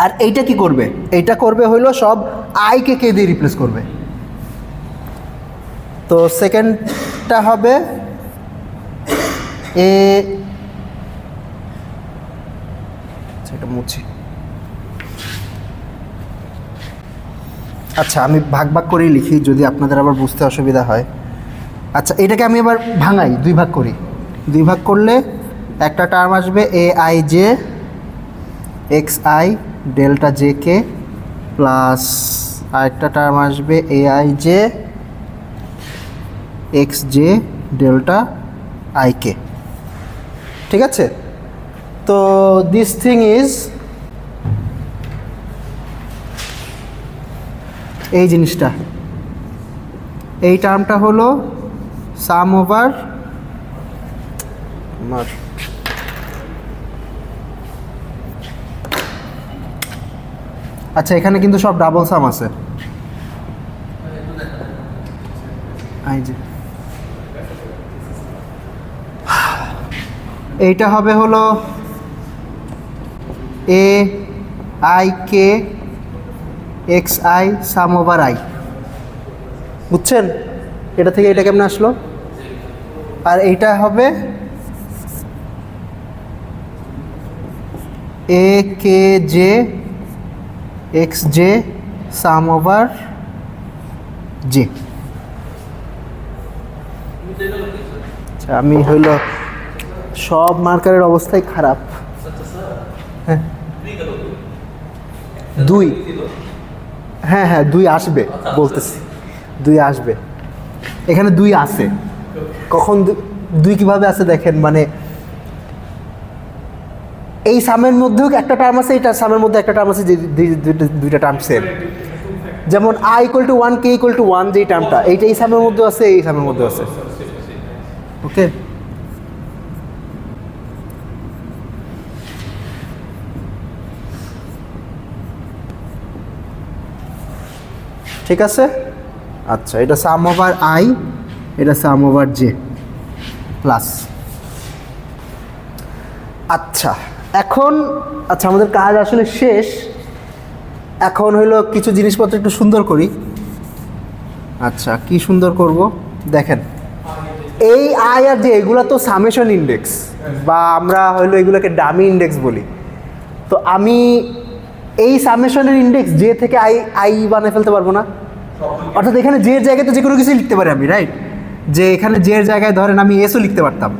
আর এইটা কি করবে? এইটা করবে হইলো সব আই কে দিয়ে রিপ্লেস করবে। তো সেকেন্ডটা হবে এ, সেটা মুছি। আচ্ছা আমি ভাগ করেই লিখি যদি আপনাদের আবার বুঝতে অসুবিধা হয়। আচ্ছা এটাকে আমি আবার ভাঙাই, দুই ভাগ করি। দুই ভাগ করলে একটা টার্ম আসবে a I J x i delta j k plus আরেকটা টার্ম আসবে a I J x j delta i k. ঠিক আছে, তো দিস থিং ইজ এই জিনিসটা, এই টার্মটা হলো সাম ওভার আচ্ছা এখানে কিন্তু সব ডাবল সাম আছে, এইটা হবে হলো এ i K x I sum over I, বুঝছেন? এটা থেকে এটা কেমন আসলো? আর এইটা হবে এ K J x j sum over J. আচ্ছা আমি হইল সব মার্কারের অবস্থাই খারাপ। হ্যাঁ 2, হ্যাঁ হ্যাঁ 2 আসবে বলতেছি, 2 আসবে, এখানে 2 আছে। কখন 2 কিভাবে আছে দেখেন, মানে এই সামের মধ্যেও একটা টার্ম আছে, এইটা সামের মধ্যে একটা টার্ম আছে, যে দুইটা টার্ম সেম। যেমন i = 1 k = 1 যেই টার্মটা, এইটা এই সামের মধ্যে আছে, এই সামের মধ্যে আছে। ওকে, ঠিক আছে। আচ্ছা, এটা সাম ওভার i, এটা সাম ওভার j প্লাস। আচ্ছা এখন, আচ্ছা আমাদের কাজ আসলে শেষ। এখন হইলো কিছু জিনিসপত্র একটু সুন্দর করি। আচ্ছা কি সুন্দর করব দেখেন, এই i আর j এগুলো তো সামেশন ইন্ডেক্স, বা আমরা হইলো এগুলোকে ডামি ইন্ডেক্স বলি। তো আমি এই সামেশনের ইন্ডেক্স j থেকে i বানিয়ে ফেলতে পারবো না? অর্থাৎ এখানে j এর জায়গায় তো যে কোনো কিছু লিখতে পারি আমি, রাইট? যে এখানে j এর জায়গায় ধরেন আমি s ও লিখতে পারতাম,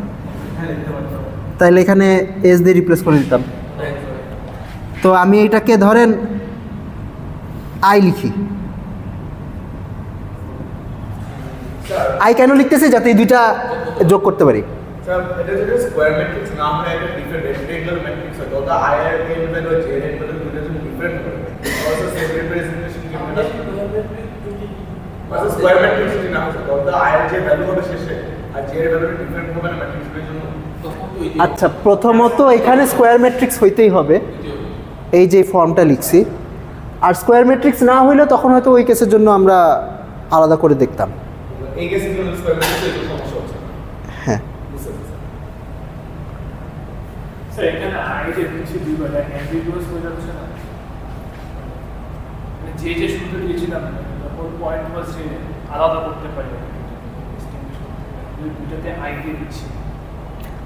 তাইলে এখানে s দিয়ে রিপ্লেস করে দিতাম। তো আমি এটাকে ধরেন i লিখি। i কেন লিখতেছি? যাতে এই দুইটা যোগ করতে পারি। স্যার এটা যদি স্কয়ার ম্যাট্রিক্স না হয়, এটা ডিফারেন্ট রেক্টেঙ্গুলার ম্যাট্রিক্স হয়, তো দা i আর k এর ভ্যালু j এর ভ্যালু দুটো ডিফারেন্ট হবে। অলসো সেম রিপ্রেজেন্টেশন কি হবে? বাস স্কয়ার ম্যাট্রিক্স যদি না হয়, তো দা i আর j ভ্যালু হবে শেষে, আর j এর ভ্যালু ডিফারেন্ট হবে না ম্যাট্রিক্সের জন্য। আচ্ছা প্রথমত এখানে স্কোয়ার ম্যাট্রিক্স হইতেই হবে, এই যে ফর্মটা লিখছি। আর স্কোয়ার ম্যাট্রিক্স না হইলে তখন হয়তো ওই কেসের জন্য আমরা আলাদা করে দেখতাম। এই কেসের জন্য স্কয়ার ম্যাট্রিক্সের সমস্যা হচ্ছে। হ্যাঁ স্যার এখানে i যে দিচ্ছি দুইবার অ্যাম্বিগুয়াস হয়ে যাচ্ছে না, মানে যে সূত্র দিয়েছিলাম তখন পয়েন্ট ওয়াজ যে আলাদা করতে পারি, দুইটাতে i দিয়ে দিচ্ছি।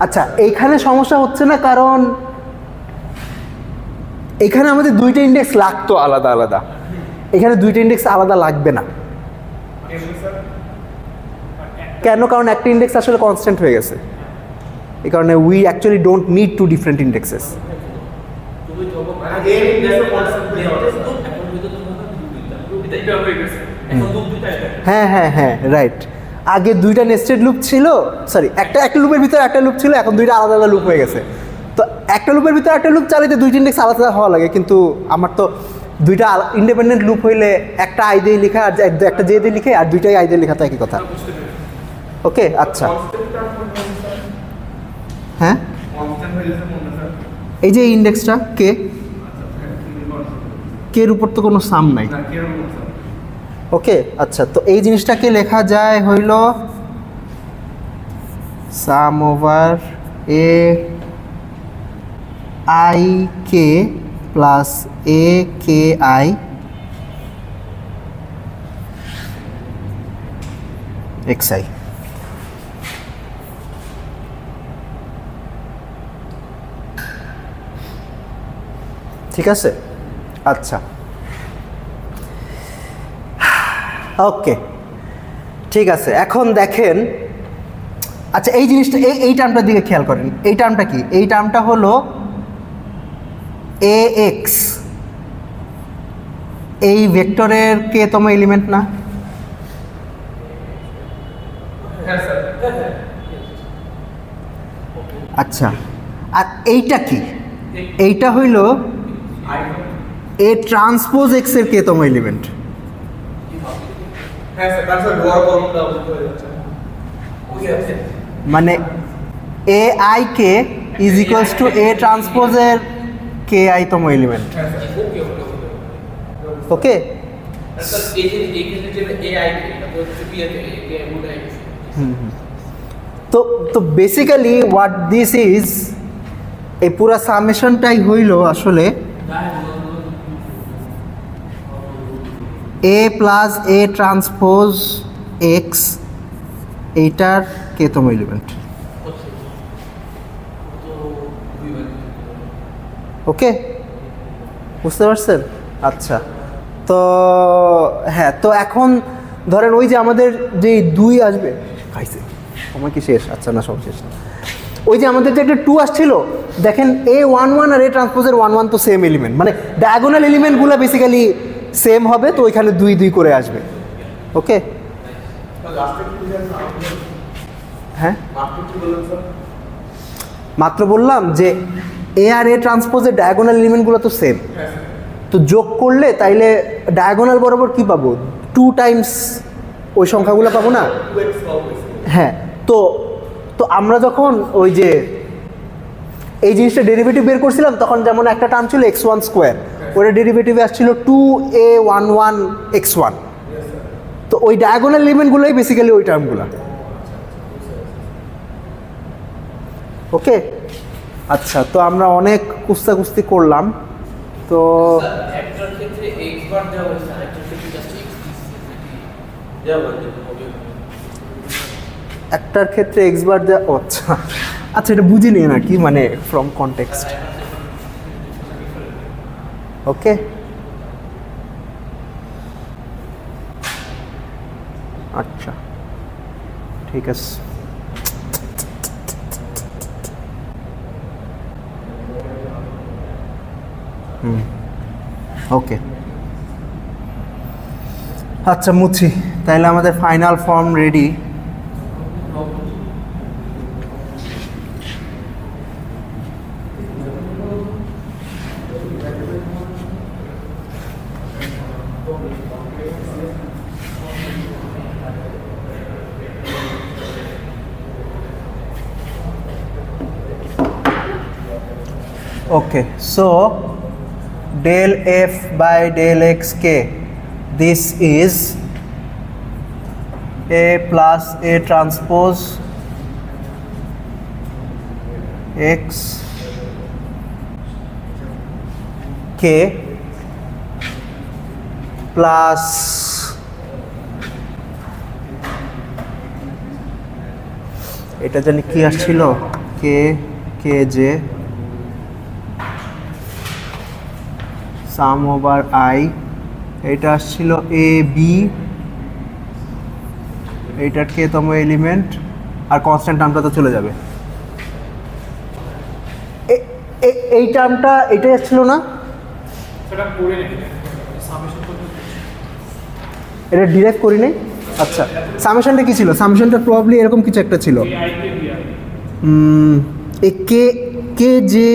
আচ্ছা এইখানে সমস্যা হচ্ছে না, কারণ এখানে আমাদের দুইটা ইন্ডেক্স লাগতো আলাদা আলাদা, এখানে দুইটা ইন্ডেক্স আলাদা লাগবে না। কেন? কারণ একটা ইন্ডেক্স আসলে কনস্ট্যান্ট হয়ে গেছে, এই কারণে we actually don't need to different indexes. মানে এর ইন্ডেক্সের কনসেপ্ট দিয়ে হবে এটা হয়ে গেছে। হ্যাঁ হ্যাঁ হ্যাঁ রাইট, আগে দুইটা নেস্টেড লুপ ছিল, সরি একটা লুপের ভিতরে একটা লুপ ছিল, এখন দুইটা আলাদা আলাদা লুপ হয়ে গেছে। তো একটা লুপের ভিতরে একটা লুপ চালাইতে দুইটা ইন্ডেক্স আলাদা হওয়া লাগে, কিন্তু আমার তো দুইটা ইন্ডিপেন্ডেন্ট লুপ হইলে একটা i দিয়ে লেখা আর একটা j দিয়ে লিখে, আর দুইটাই i দিয়ে লেখা তো একই কথা। ওকে আচ্ছা হ্যাঁ, কনস্ট্যান্ট হয়ে যাচ্ছে মনে হয়। এই যে ইন্ডেক্সটা কে, কের উপর তো কোনো সাম নাই। না কি রকম স্যার? ওকে আচ্ছা, তো এই জিনিসটাকে লেখা যায় হইল sum over a i k plus a k I x i. ঠিক আছে আচ্ছা ওকে ঠিক আছে। এখন দেখেন, আচ্ছা এই জিনিসটা এই টার্মটার দিকে খেয়াল করেন। এই টার্মটা কি? এই টার্মটা হলো এ এক্স, এই ভেক্টরের কে তম এলিমেন্ট না? হ্যাঁ স্যার। আচ্ছা আর এইটা কি? এইটা হইল এ ট্রান্সপোজ এক্স এর কে তম এলিমেন্ট। হ্যাঁ স্যার, তার স্যার লোয়ার কলমটা হয়ে যাচ্ছে। মানে a i k is equals to a ট্রান্সপোজের কে আই তম এলিমেন্ট। হ্যাঁ স্যার। ওকে তো বেসিক্যালি হোয়াট দিস ইজ, এই পুরা সামেশনটাই হইল আসলে এ প্লাস এ ট্রান্সপোজ এক্স, এইটার কেতম এলিমেন্ট। ওকে বুঝতে পারছেন? আচ্ছা তো হ্যাঁ, তো এখন ধরেন ওই যে আমাদের যে 2 আসবে, খাইছে সময় কি শেষ? আচ্ছা না সময় শেষ না। ওই যে আমাদের যে একটা 2 আসছিল, দেখেন A11 আর A ট্রান্সপোজের 1 1 তো সেম এলিমেন্ট, মানে ডায়াগোনাল এলিমেন্টগুলো বেসিক্যালি সেম হবে, তো ওইখানে 2 2 করে আসবে। ওকে, হ্যাঁ মাত্র বললাম যে এ আর এ ট্রান্সপোজের ডায়াগোনাল এলিমেন্টগুলো তো সেম, তো যোগ করলে তাইলে ডায়াগোনাল বরাবর কি পাবো, 2 টাইমস ওই সংখ্যাগুলো পাবো না। হ্যাঁ, তো তো আমরা যখন ওই যে এই জিনিসটা ডেরিভেটিভ বের করছিলাম, তখন যেমন একটা টার্ম ছিল x1 স্কোয়ার, ওটা ডেরিভেটিভে আসছিল 2a11 x1, তো ওই ডায়াগোনাল এলিমেন্টগুলোই বেসিক্যালি ওই টার্মগুলো। ওকে, আচ্ছা, তো আমরা অনেক কুস্তি করলাম। তো একটার ক্ষেত্রে x বার দেওয়া হয়েছে, আরেকটার ক্ষেত্রে জাস্ট x দেওয়া হয়েছে। একটার ক্ষেত্রে x বার দেওয়া, আচ্ছা আচ্ছা, এটা বুঝি নিয়ে না কি মানে ফ্রম কনটেক্সট। ওকে, আচ্ছা ঠিক আছে। ওকে, আচ্ছা মুছি, তাহলে আমাদের final form ready. Okay, so del f by del xk, this is a plus a transpose x k plus এটা জানি কি আসছিল, k kj some over I, এটা আসছিল এ বি, এইটার কে তম এলিমেন্ট, আর কনস্ট্যান্ট টার্মটা তো চলে যাবে। এই টার্মটা এটাই আসছিল না, সেটা করে নেই, সামেশন করতে এটা ডিরাইভ করি নাই। আচ্ছা, সামেশনটা কি ছিল? সামেশনটা প্রবাবলি এরকম কিছু একটা ছিল, I K BR A K K J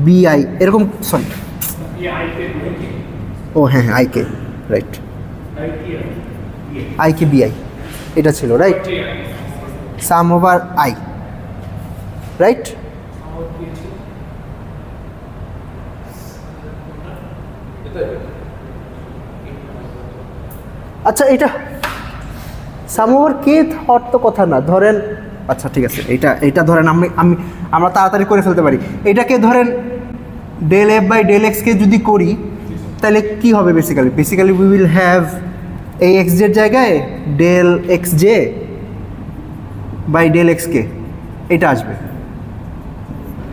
BI এরকম, সরি আই কে ও হ্যাঁ হ্যাঁ, I K, right, I K BI এটা ছিল, right, sum over I, right. আচ্ছা, এটা সাম ওভার কে হওয়ার তো কথা না, ধরেন, আচ্ছা ঠিক আছে, এইটা ধরেন আমরা তাড়াতাড়ি করে ফেলতে পারি। এটাকে ধরেন ডেল এফ বাই ডেল এক্সকে যদি করি, তাহলে কি হবে? বেসিক্যালি উই উইল হ্যাভ এই এক্স জের জায়গায় del x j by del এক্সকে, এটা আসবে,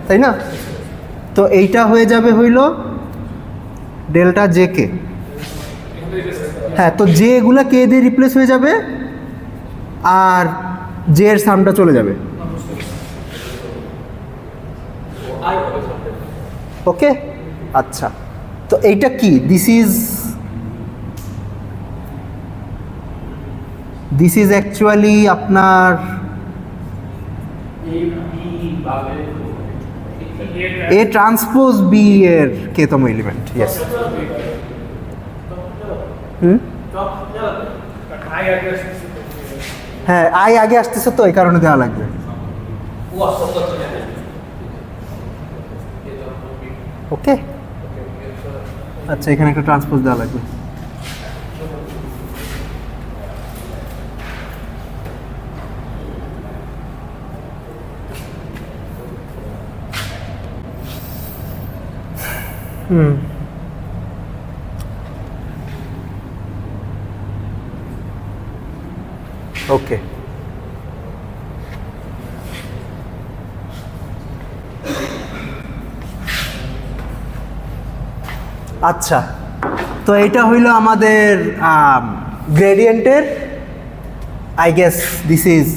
তাই না? তো এইটা হয়ে যাবে হইল ডেল্টা জে কে, হ্যাঁ, তো জে এগুলা কে দিয়ে রিপ্লেস হয়ে যাবে, আর জে এর সামটা চলে যাবে। ওকে, আচ্ছা, তো এইটা কি? দিস ইজ অ্যাকচুয়ালি আপনার এ ট্রান্সপোজ বি এর কেতম এলিমেন্ট। ইয়েস, হ্যাঁ, আই আগে আসতেছে তো এই কারণে দেওয়া লাগবে। ওকে, আচ্ছা, এখানে একটা ট্রান্সপোজ দেওয়া লাগবে। ওকে, আচ্ছা, তো এইটা হইল আমাদের গ্রেডিয়েন্টের, I guess this is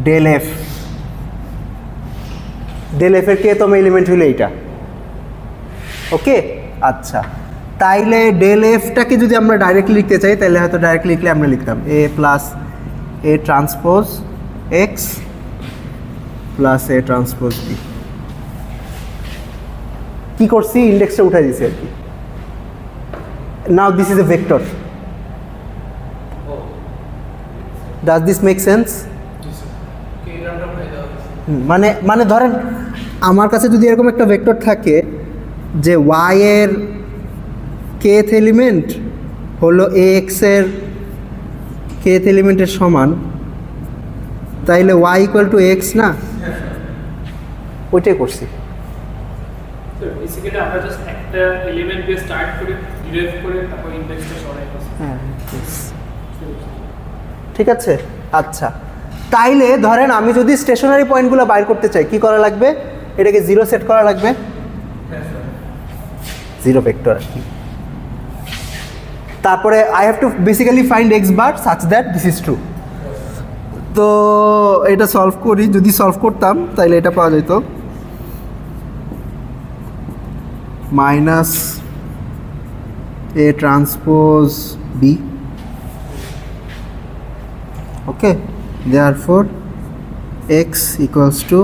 del f del f এর kতম এলিমেন্ট হলো এইটা। ওকে, আচ্ছা তাইলে ডেল এফটাকে যদি আমরা ডাইরেক্টলি লিখতে চাই তাহলে হয়তো ডাইরেক্টলি লিখলে আমরা লিখতাম A plus A transpose X plus A transpose B. কি করছি, ইন্ডেক্সটা উঠাই দিছি আর কি। Now this is a vector. Does this make sense? মানে মানে ধরেন আমার কাছে যদি এরকম একটা ভেক্টর থাকে যে ওয়াই এর kth এলিমেন্ট হলো এক্স এর kth এলিমেন্টের সমান, তাইলে y ইকুয়াল টু এক্স না, ওইটাই করছি। তো বেসিক্যালি আমরা জাস্ট একটা এলিমেন্ট দিয়ে স্টার্ট করে ডিরাইভ করে তারপর ইন্ডেক্সটা সরাই দিছি। হ্যাঁ ঠিক আছে। আচ্ছা তাইলে ধরেন আমি যদি স্টেশনারি পয়েন্টগুলো বাইর করতে চাই কি করা লাগবে? এটাকে 0 সেট করা লাগবে, 0 ভেক্টর আর কি। তারপরে I have to basically find x bar such that this is true. তো এটা সলভ করি, যদি সলভ করতাম তাহলে এটা পাওয়া যেত minus A transpose B. Okay, therefore x equals to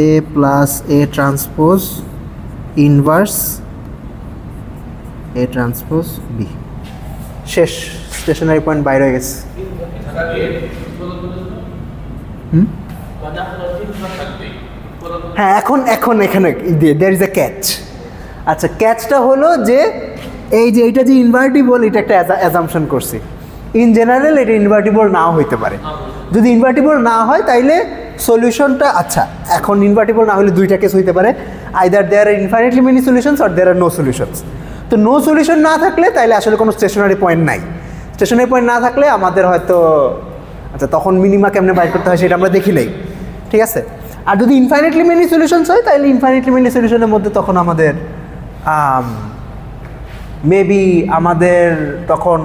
a plus a transpose inverse a transpose b। শেষ, স্টেশনারি পয়েন্ট বাইরে হয়ে গেছে। হ্যাঁ এখন এখন এখানে দেয়ার ইজ এ ক্যাচ। আচ্ছা ক্যাচটা হলো যে এই যে এইটা যে ইনভার্টিবল, এটা একটা অ্যাজাম্পশন করছি। ইন জেনারেল এটা ইনভার্টিবল নাও হইতে পারে। যদি ইনভার্টিবল না হয় তাইলে সলিউশনটা, আচ্ছা এখন ইনভার্টিবল না হলে দুইটা কেস হইতে পারে, either there are infinitely many solutions or there are no solutions. তো নো সলিউশন না থাকলে তাইলে আসলে কোনো স্টেশনারি পয়েন্ট নাই। স্টেশনারি পয়েন্ট না থাকলে আমাদের হয়তো, আচ্ছা তখন মিনিমা কেমনে বাইর করতে হয় সেটা আমরা দেখি নাই, ঠিক আছে। আর যদি ইনফাইনাইটলি মেনি সলিউশনস হয় তাহলে ইনফাইনাইটলি মেনি সলিউশনের মধ্যে তখন আমাদের মেবি আমাদের তখন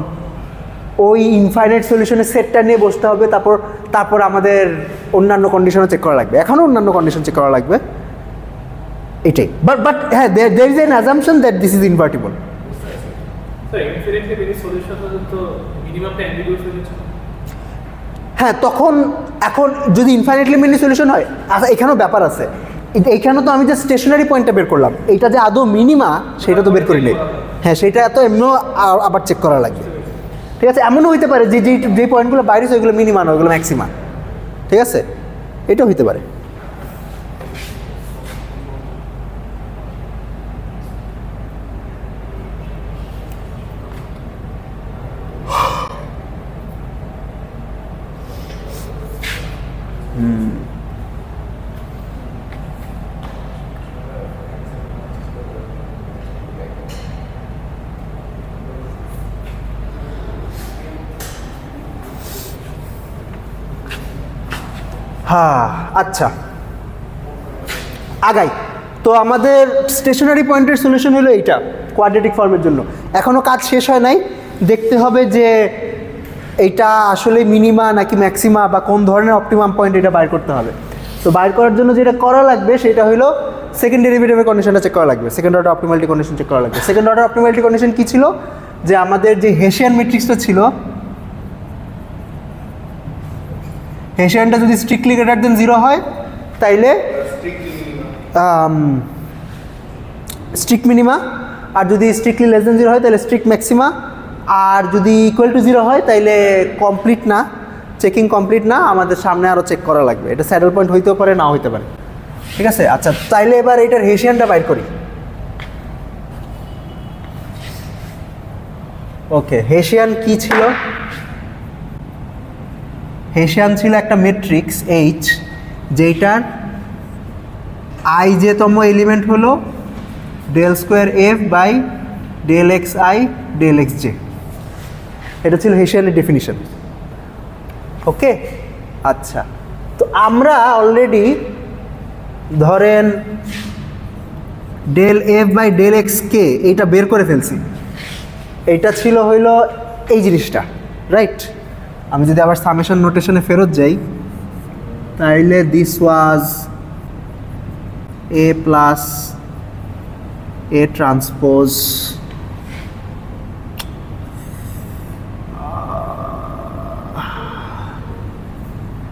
ওই ইনফাইনাইট সলিউশনের সেটটা নিয়ে বসতে হবে, তারপর আমাদের অন্যান্য কন্ডিশনও চেক করা লাগবে, এখনও অন্যান্য কন্ডিশন চেক করা লাগবে, এটাই। বাট হ্যাঁ there is an assumption that this is invertible. So infinitely many solution হলে তো মিনিমামটা অ্যাম্বিগুয়াস হয়ে যাচ্ছে। হ্যাঁ তখন এখন যদি ইনফাইনাইটলি মেনি সলিউশন হয়, আচ্ছা এখানেও ব্যাপার আছে। এইখানে তো আমি যে স্টেশনারি পয়েন্টটা বের করলাম, এইটা যে আদৌ মিনিমা সেটা তো বের করি নাই। হ্যাঁ সেটা তো এমনিও আবার চেক করা লাগবে, ঠিক আছে। এমনও হইতে পারে যে যে পয়েন্টগুলো বাইরে ওইগুলো মিনিমা না, ওইগুলো ম্যাক্সিমা, ঠিক আছে, এটাও হইতে পারে। হ্যাঁ আচ্ছা আগাই। তো আমাদের স্টেশনারি পয়েন্টের সলিউশন হলো এইটা কোয়াড্রেটিক ফর্মের জন্য। এখনও কাজ শেষ হয় নাই, দেখতে হবে যে এইটা আসলে মিনিমা নাকি ম্যাক্সিমা বা কোন ধরনের অপটিমাম পয়েন্ট এটা বাইর করতে হবে। তো বাইর করার জন্য যেটা করা লাগবে সেটা হলো সেকেন্ড ডেরিভেটিভের কন্ডিশনটা চেক করা লাগবে, second order optimality condition check করা লাগবে। সেকেন্ড অর্ডার অপটিমালিটি কন্ডিশন কী ছিল? যে আমাদের যে হেসিয়ান ম্যাট্রিক্সটা ছিল, হেসিয়ানটা যদি স্ট্রিক্টলি গ্রেটার দেন 0 হয় তাইলে স্ট্রিক্ট মিনিমা, আর যদি স্ট্রিক্টলি লেস দেন 0 হয় তাহলে স্ট্রিক্ট ম্যাক্সিমা, আর যদি ইকুয়াল টু 0 হয় তাইলে কমপ্লিট না, চেকিং কমপ্লিট না, আমাদের সামনে আরও চেক করা লাগবে। এটা স্যাডেল পয়েন্ট হইতেও পারে, নাও হইতে পারে, ঠিক আছে। আচ্ছা তাইলে এবার এটার হেসিয়ানটা বাইর করি। ওকে, হেসিয়ান কি ছিল? হেসিয়ান ছিল একটা ম্যাট্রিক্স এইচ, যেটার আই যেতম এলিমেন্ট হলো del square F by del X I del x J. এটা ছিল হেসিয়ানের ডেফিনিশন। ওকে আচ্ছা, তো আমরা অলরেডি ধরেন del F by del X K এইটা বের করে ফেলছি। এইটা ছিল হইল এই জিনিসটা, রাইট? আমি যদি আবার সামেশন নোটেশনে ফেরত যাই তাইলে this was A plus A transpose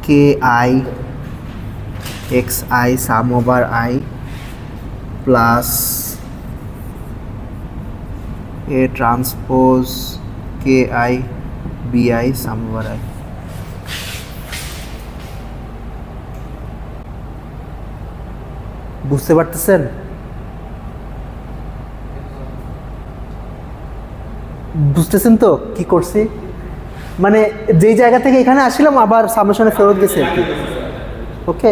K I x I sum over I plus A transpose K I B I sum over I. বুঝতে পারতেছেন? বুঝতেছেন তো কি করছি? মানে যেই জায়গা থেকে এখানে আসছিলাম আবার সামেশনে ফেরত গেছে আর কি। ওকে,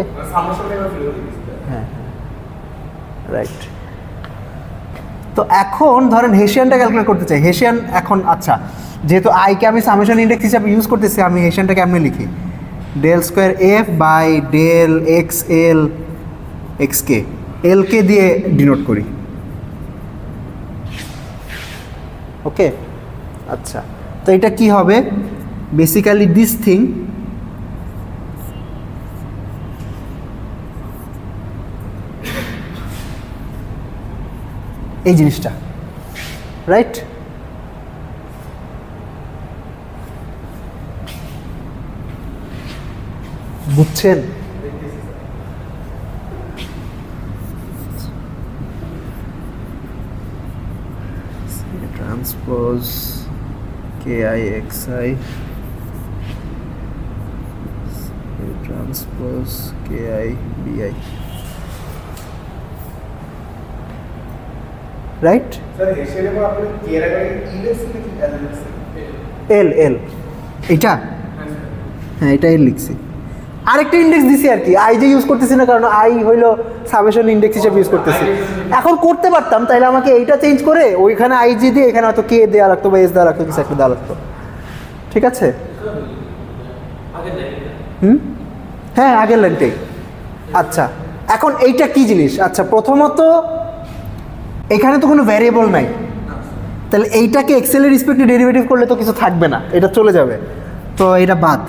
হ্যাঁ রাইট। তো এখন ধরেন হেসিয়ানটা ক্যালকুলেট করতে চাই। হেসিয়ান এখন আচ্ছা, যেহেতু আইকে আমি সামেশন ইন্ডেক্স হিসাবে ইউজ করতেছি, আমি হেসিয়ানটা কেমনে লিখি? Del square F by del X L X K, L K দিয়ে ডিনোট করি। ওকে আচ্ছা, তো এটা কি হবে? বেসিক্যালি দিস থিং এই জিনিসটা, রাইট? বুঝছেন? Transpose K I x I transpose K I B I, right? Sir হেসেলে পর আপনি কে এর আগে ইলেক্স নাকি এলএক্স? এল এল এইটা, হ্যাঁ এটা এল লিখছি। আরেকটা ইন্ডেক্স দিছি আর কি, আই যে ইউজ করতেছি না, কারণ আই হইলো সামেশন ইন্ডেক্স হিসেবে ইউজ করতেছি। এখন করতে পারতাম, তাইলে আমাকে এইটা চেঞ্জ করে ওইখানে আই জি দিয়ে এখানে হয়তো কে দেওয়া লাগতো বা এস দেওয়া লাগতো, কিছু একটা দেওয়া লাগতো। ঠিক আছে? হ্যাঁ আগের লাইনটাই। আচ্ছা এখন এইটা কি জিনিস? আচ্ছা প্রথমত এখানে তো কোনো ভ্যারিয়েবল নাই, তাহলে এইটাকে এক্সেলের রেসপেক্টে ডেরিভেটিভ করলে তো কিছু থাকবে না, এটা চলে যাবে, তো এটা বাদ।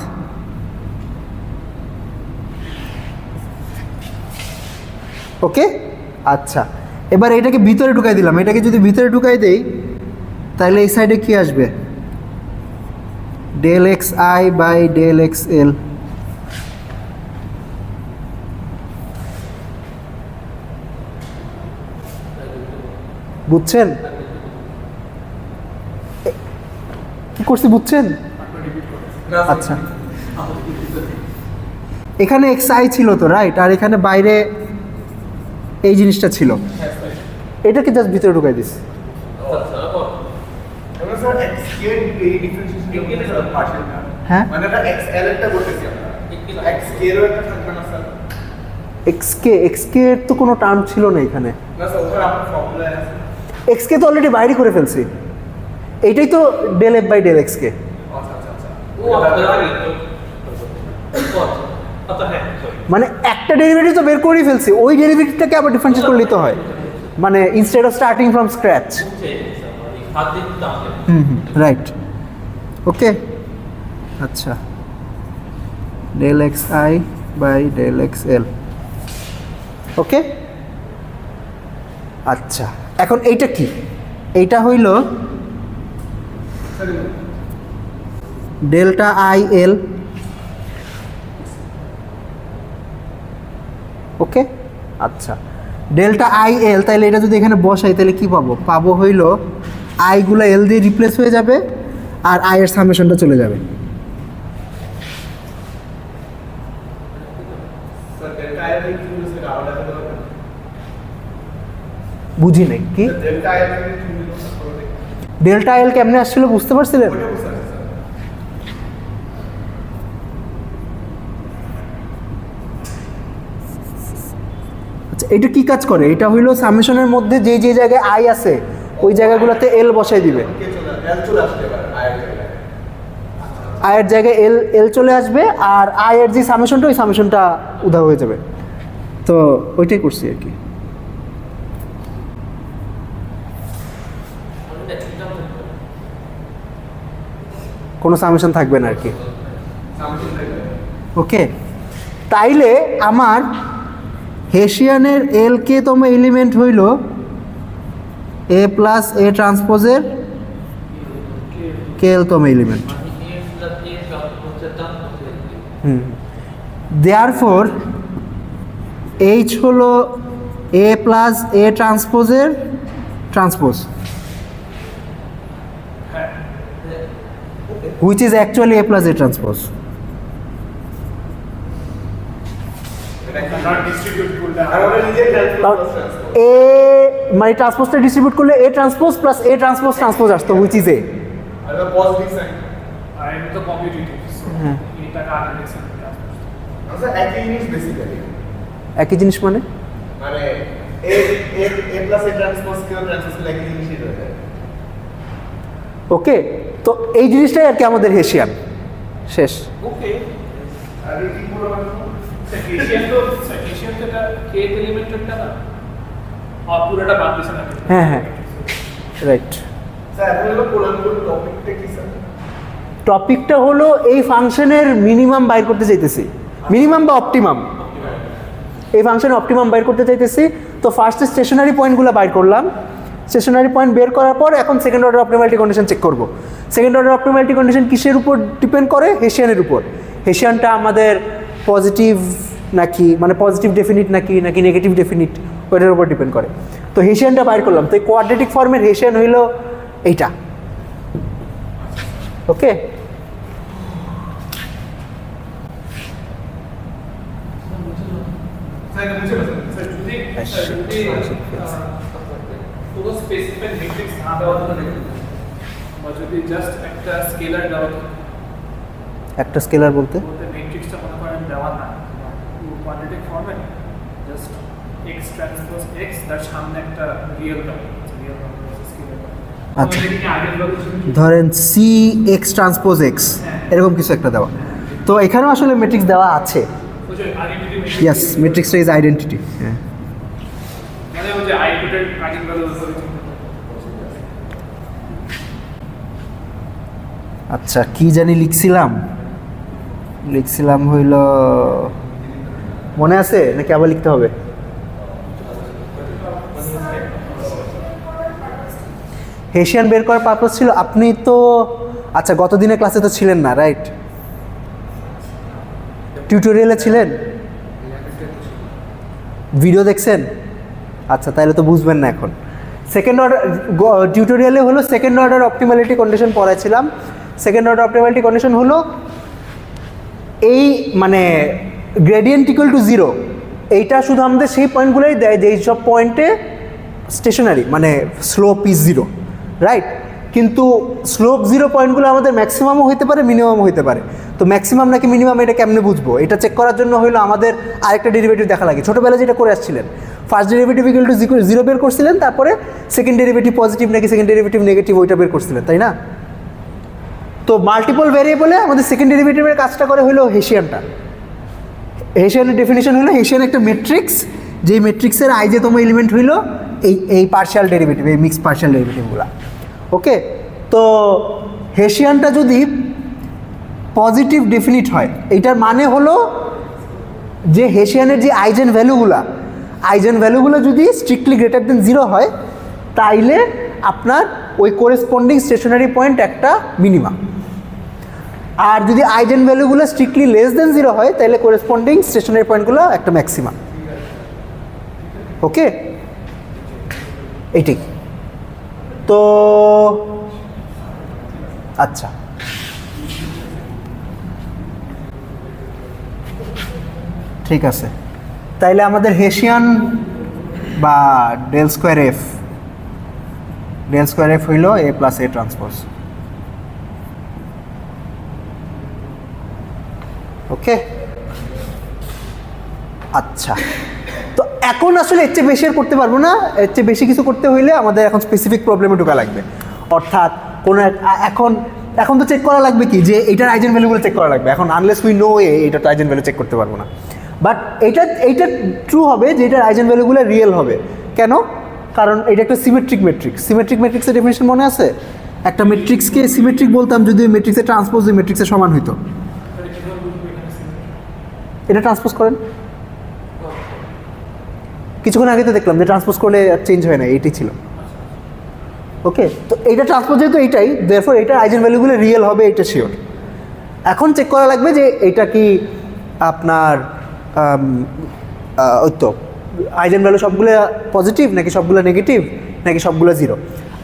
ওকে আচ্ছা, এবার এটাকে ভিতরে ঢুকাই দিলাম। এটাকে যদি ভিতরে ঢুকাই দেই তাহলে এই সাইডে কি আসবে? Del X I by del X L. বুঝছেন কি করছি? বুঝছেন? আচ্ছা এখানে এক্স আই ছিল তো, রাইট? আর এখানে বাইরে এই জিনিসটা ছিল, এটাকে জাস্ট ভিতরে ঢুকাই দিস। আমরা স্যার এক্স কে এই ডিফারেন্সিয়েশন এর পার্শিয়াল না, হ্যাঁ মানে এটা এক্স এল একটা বলতেছি আমরা, এক্স কে এর একটা থাকবে না স্যার? এক্স কে এর তো কোনো টার্ম ছিল না এখানে। না স্যার ওখানে আপনার ফর্মুলা আছে। এক্স কে তো অলরেডি বাইরে করে ফেলছি, এইটাই তো del F by del X কে। আচ্ছা আচ্ছা আচ্ছা, ও আপনার হ্যাঁ মানে একটা ডেরিভেটিভ তো বের করেই ফেলছি, ওই ডেরিভেটিভটাকে আবার ডিফারেন্সিয়েট করলেই তো হয়, মানে instead of starting from scratch. Right okay আচ্ছা, del X I by del X L. Okay আচ্ছা, এখন এইটা কি? এইটা হইল ডেল্টা আই এল। ওকে আচ্ছা, ডেল্টা আই এল, তাহলে এটা যদি এখানে বসাই তাহলে কি পাবো? পাবো হইল আইগুলো এল দিয়ে রিপ্লেস হয়ে যাবে আর আই এর সামেশনটা চলে যাবে। স্যার ডেল্টা আই এর কি বলছে আলাদা করে? বুঝি নাই কি ডেল্টা আই এর কি বলছে? ডেল্টা এল কেমনে আসছিল বুঝতে পারছিলেন? ওটা বুঝতে পারছি স্যার। আচ্ছা এটা কি কাজ করে? এটা হইলো সামেশনের মধ্যে যে যে জায়গায় আই আছে ওই জায়গাগুলোতে এল বসাই দিবে, কে চলে এল চলে আসতে পারে আই এর জায়গায়। আয়ের জায়গায় এল এল চলে আসবে, আর আয়ের যে সামেশনটা ওই সামেশনটা উধাও হয়ে যাবে। তো ওইটাই করছি আর কি। কোনো সামেশন থাকবে না আর কি। সামনে থাকবে। ওকে তাইলে আমার হেসিয়ানের এল কে তম এলিমেন্ট হইল এ প্লাস এ ট্রান্সপোজের কে এল তম এলিমেন্ট। দেয়ারফর এইচ হলো এ প্লাস এ ট্রান্সপোজের transpose, which is actually A plus A transpose. not distribute করলে আর আমরা নিজে A মানে ট্রান্সপোজটা ডিস্ট্রিবিউট করলে A transpose plus A transpose transpose আসতো, which is A. আর পজিটিভ সাইন আর এটা তো কম্পিটিটিভ, এটাকে আগে দেখছেন আমরা একই জিনিস বেসিক্যালি, একই জিনিস মানে মানে A A A plus A transpose কে ট্রান্সপোজ একই জিনিসই হয়ে যায়। ওকে, তো এই জিনিসটাই আর কি আমাদের হেসিয়ান শেষ। ওকে, আর কি পুরো সেকেশন তো এটা কে এলিমেন্টটা না, আর পুরোটা বাদ দিছেন না। হ্যাঁ হ্যাঁ রাইট। স্যার এখন হলো কোলামপুর টপিকটা কি স্যার? টপিকটা হলো এই ফাংশনের মিনিমাম বাইর করতে চাইতেছি, মিনিমাম বা অপটিমাম, এই ফাংশনের অপটিমাম বাইর করতে চাইতেছি। তো ফার্স্টে স্টেশনারি পয়েন্টগুলো বাইর করলাম, স্টেশনারি পয়েন্ট বের করার পর এখন second order optimality condition check করব। সেকেন্ড অর্ডার অপটিমালিটি কন্ডিশন কিসের উপর ডিপেন্ড করে? হেসিয়ানের উপর। হেসিয়ানটা আমাদের পজিটিভ নাকি মানে পজিটিভ ডেফিনিট নাকি নাকি নেগেটিভ ডেফিনিট, ওইটার উপর ডিপেন্ড করে। তো হেসিয়ানটা বাইর করলাম, তো এই কোয়াড্রেটিক ফর্মের হেসিয়ান হইল এইটা। ওকে, স্যার বুঝতে পারছেন স্যার? যদি পুরো স্পেসিফিক ম্যাট্রিক্স না দেওয়া থাকে বা যদি জাস্ট একটা স্কেলার দেওয়া থাকে, একটা স্কেলার বলতে বলতে ম্যাট্রিক্সটা মনে করেন দেওয়া না কোয়াড্রেটিক ফর্মে, জাস্ট x ট্রান্সপোজ x তার সামনে একটা real number, real number scalar. আচ্ছা। এটা কি আগের ভ্যালু ধরেন সি এক্স ট্রান্সপোজ এক্স, এরকম কিছু একটা দেওয়া। তো এখানেও আসলে ম্যাট্রিক্স দেওয়া আছে। আইডেন্টিটি ইয়েস, ম্যাট্রিক্সটা ইজ আইডেন্টিটি। হ্যাঁ, মানে ওই যে আইডেন্টিটির আগের ভ্যালু আচ্ছা কি জানি লিখছিলাম হইল, মনে আছে নাকি আবার লিখতে হবে? হেসিয়ান বের করার পারপাস ছিল, আপনি তো আচ্ছা গত দিনের ক্লাসে তো ছিলেন না, রাইট? টিউটোরিয়ালে ছিলেন, ভিডিও দেখছেন? আচ্ছা তাহলে তো বুঝবেন না এখন। সেকেন্ড অর্ডার টিউটোরিয়ালে হলো সেকেন্ড অর্ডার অপটিমালিটি কন্ডিশন পড়াইছিলাম। সেকেন্ড অর্ডার অপটিমালিটি কন্ডিশন হলো এই মানে গ্রেডিয়েন্ট ইকুয়াল টু জিরো, এইটা শুধু আমাদের সেই পয়েন্টগুলোই দেয় যেই সব পয়েন্টে স্টেশনারি মানে স্লোপ ইজ জিরো, রাইট? কিন্তু স্লোপ জিরো পয়েন্টগুলো আমাদের ম্যাক্সিমামও হইতে পারে মিনিমামও হইতে পারে। তো ম্যাক্সিমাম নাকি মিনিমাম এটা কেমনে বুঝবো? এটা চেক করার জন্য হইলো আমাদের আরেকটা ডেরিভেটিভ দেখা লাগে। ছোটোবেলায় যেটা করে আসছিলেন, first derivative equal to zero বের করছিলেন, তারপরে সেকেন্ড ডেরিভেটিভ পজিটিভ নাকি সেকেন্ড ডেরিভেটিভ নেগেটিভ ওইটা বের করছিলেন, তাই না? তো মাল্টিপল ভেরিয়েবলে আমাদের সেকেন্ড ডেরিভেটিভের কাজটা করে হইলো হেসিয়ানটা। হেসিয়ানের ডেফিনিশন হলো হেসিয়ান একটা ম্যাট্রিক্স, যেই ম্যাট্রিক্সের আইজেতম এলিমেন্ট হইলো এই পার্শিয়াল ডেরিভেটিভ, এই মিক্স পার্শিয়াল ডেরিভেটিভগুলো। ওকে, তো হেসিয়ানটা যদি পজিটিভ ডেফিনিট হয়, এইটার মানে হলো যে হেসিয়ানের যে আইজেন ভ্যালুগুলো যদি স্ট্রিক্টলি গ্রেটার দেন জিরো হয়, তাইলে আপনার ওই কোরেসপন্ডিং স্টেশনারি পয়েন্ট একটা মিনিমাম। আর যদি আইজেন ভ্যালুগুলো স্ট্রিক্টলি লেস দেন জিরো হয়, তাহলে কোরেসপন্ডিং স্টেশনারি পয়েন্টগুলো একটা ম্যাক্সিমাম। ওকে, এইটাই তো। আচ্ছা, ঠিক আছে, তাইলে আমাদের হেসিয়ান বা ডেল স্কোয়ার এফ হইল এ প্লাস এ ট্রান্সপোজ। ওকে, আচ্ছা, তো এখন আসলে এর চেয়ে বেশি আর করতে পারবো না। এর চেয়ে বেশি কিছু করতে হইলে আমাদের এখন স্পেসিফিক প্রবলেমে ঢোকা লাগবে। অর্থাৎ কোনো এখন তো চেক করা লাগবে কি যে এইটার আইজেন ভ্যালুগুলো চেক করা লাগবে। এখন আনলেস উই নো এইটার আইজেন ভ্যালু চেক করতে পারবো না। বাট এইটা ট্রু হবে যে এটার আইজেন ভ্যালুগুলো রিয়েল হবে। কেন? কারণ এটা একটা সিমেট্রিক ম্যাট্রিক্সের ডেফিনিশন মনে আছে? একটা ম্যাট্রিক্সকে সিমেট্রিক বলতাম যদি ওই ম্যাট্রিক্সের ট্রান্সপোজ ওই ম্যাট্রিক্সের সমান হইতো। এটা ট্রান্সপোজ করেন, কিছুক্ষণ আগে তো দেখলাম যে ট্রান্সপোজ করলে চেঞ্জ হয় না, এইটাই ছিল। ওকে, তো এইটা ট্রান্সপোজ যেহেতু এইটাই, দেয়ারফর এইটার আইজেন ভ্যালুগুলো রিয়েল হবে, এটা শিওর। এখন চেক করা লাগবে যে এইটা কি আপনার ওই তো আইজেন ভ্যালু সবগুলো পজিটিভ নাকি সবগুলো নেগেটিভ নাকি সবগুলো জিরো।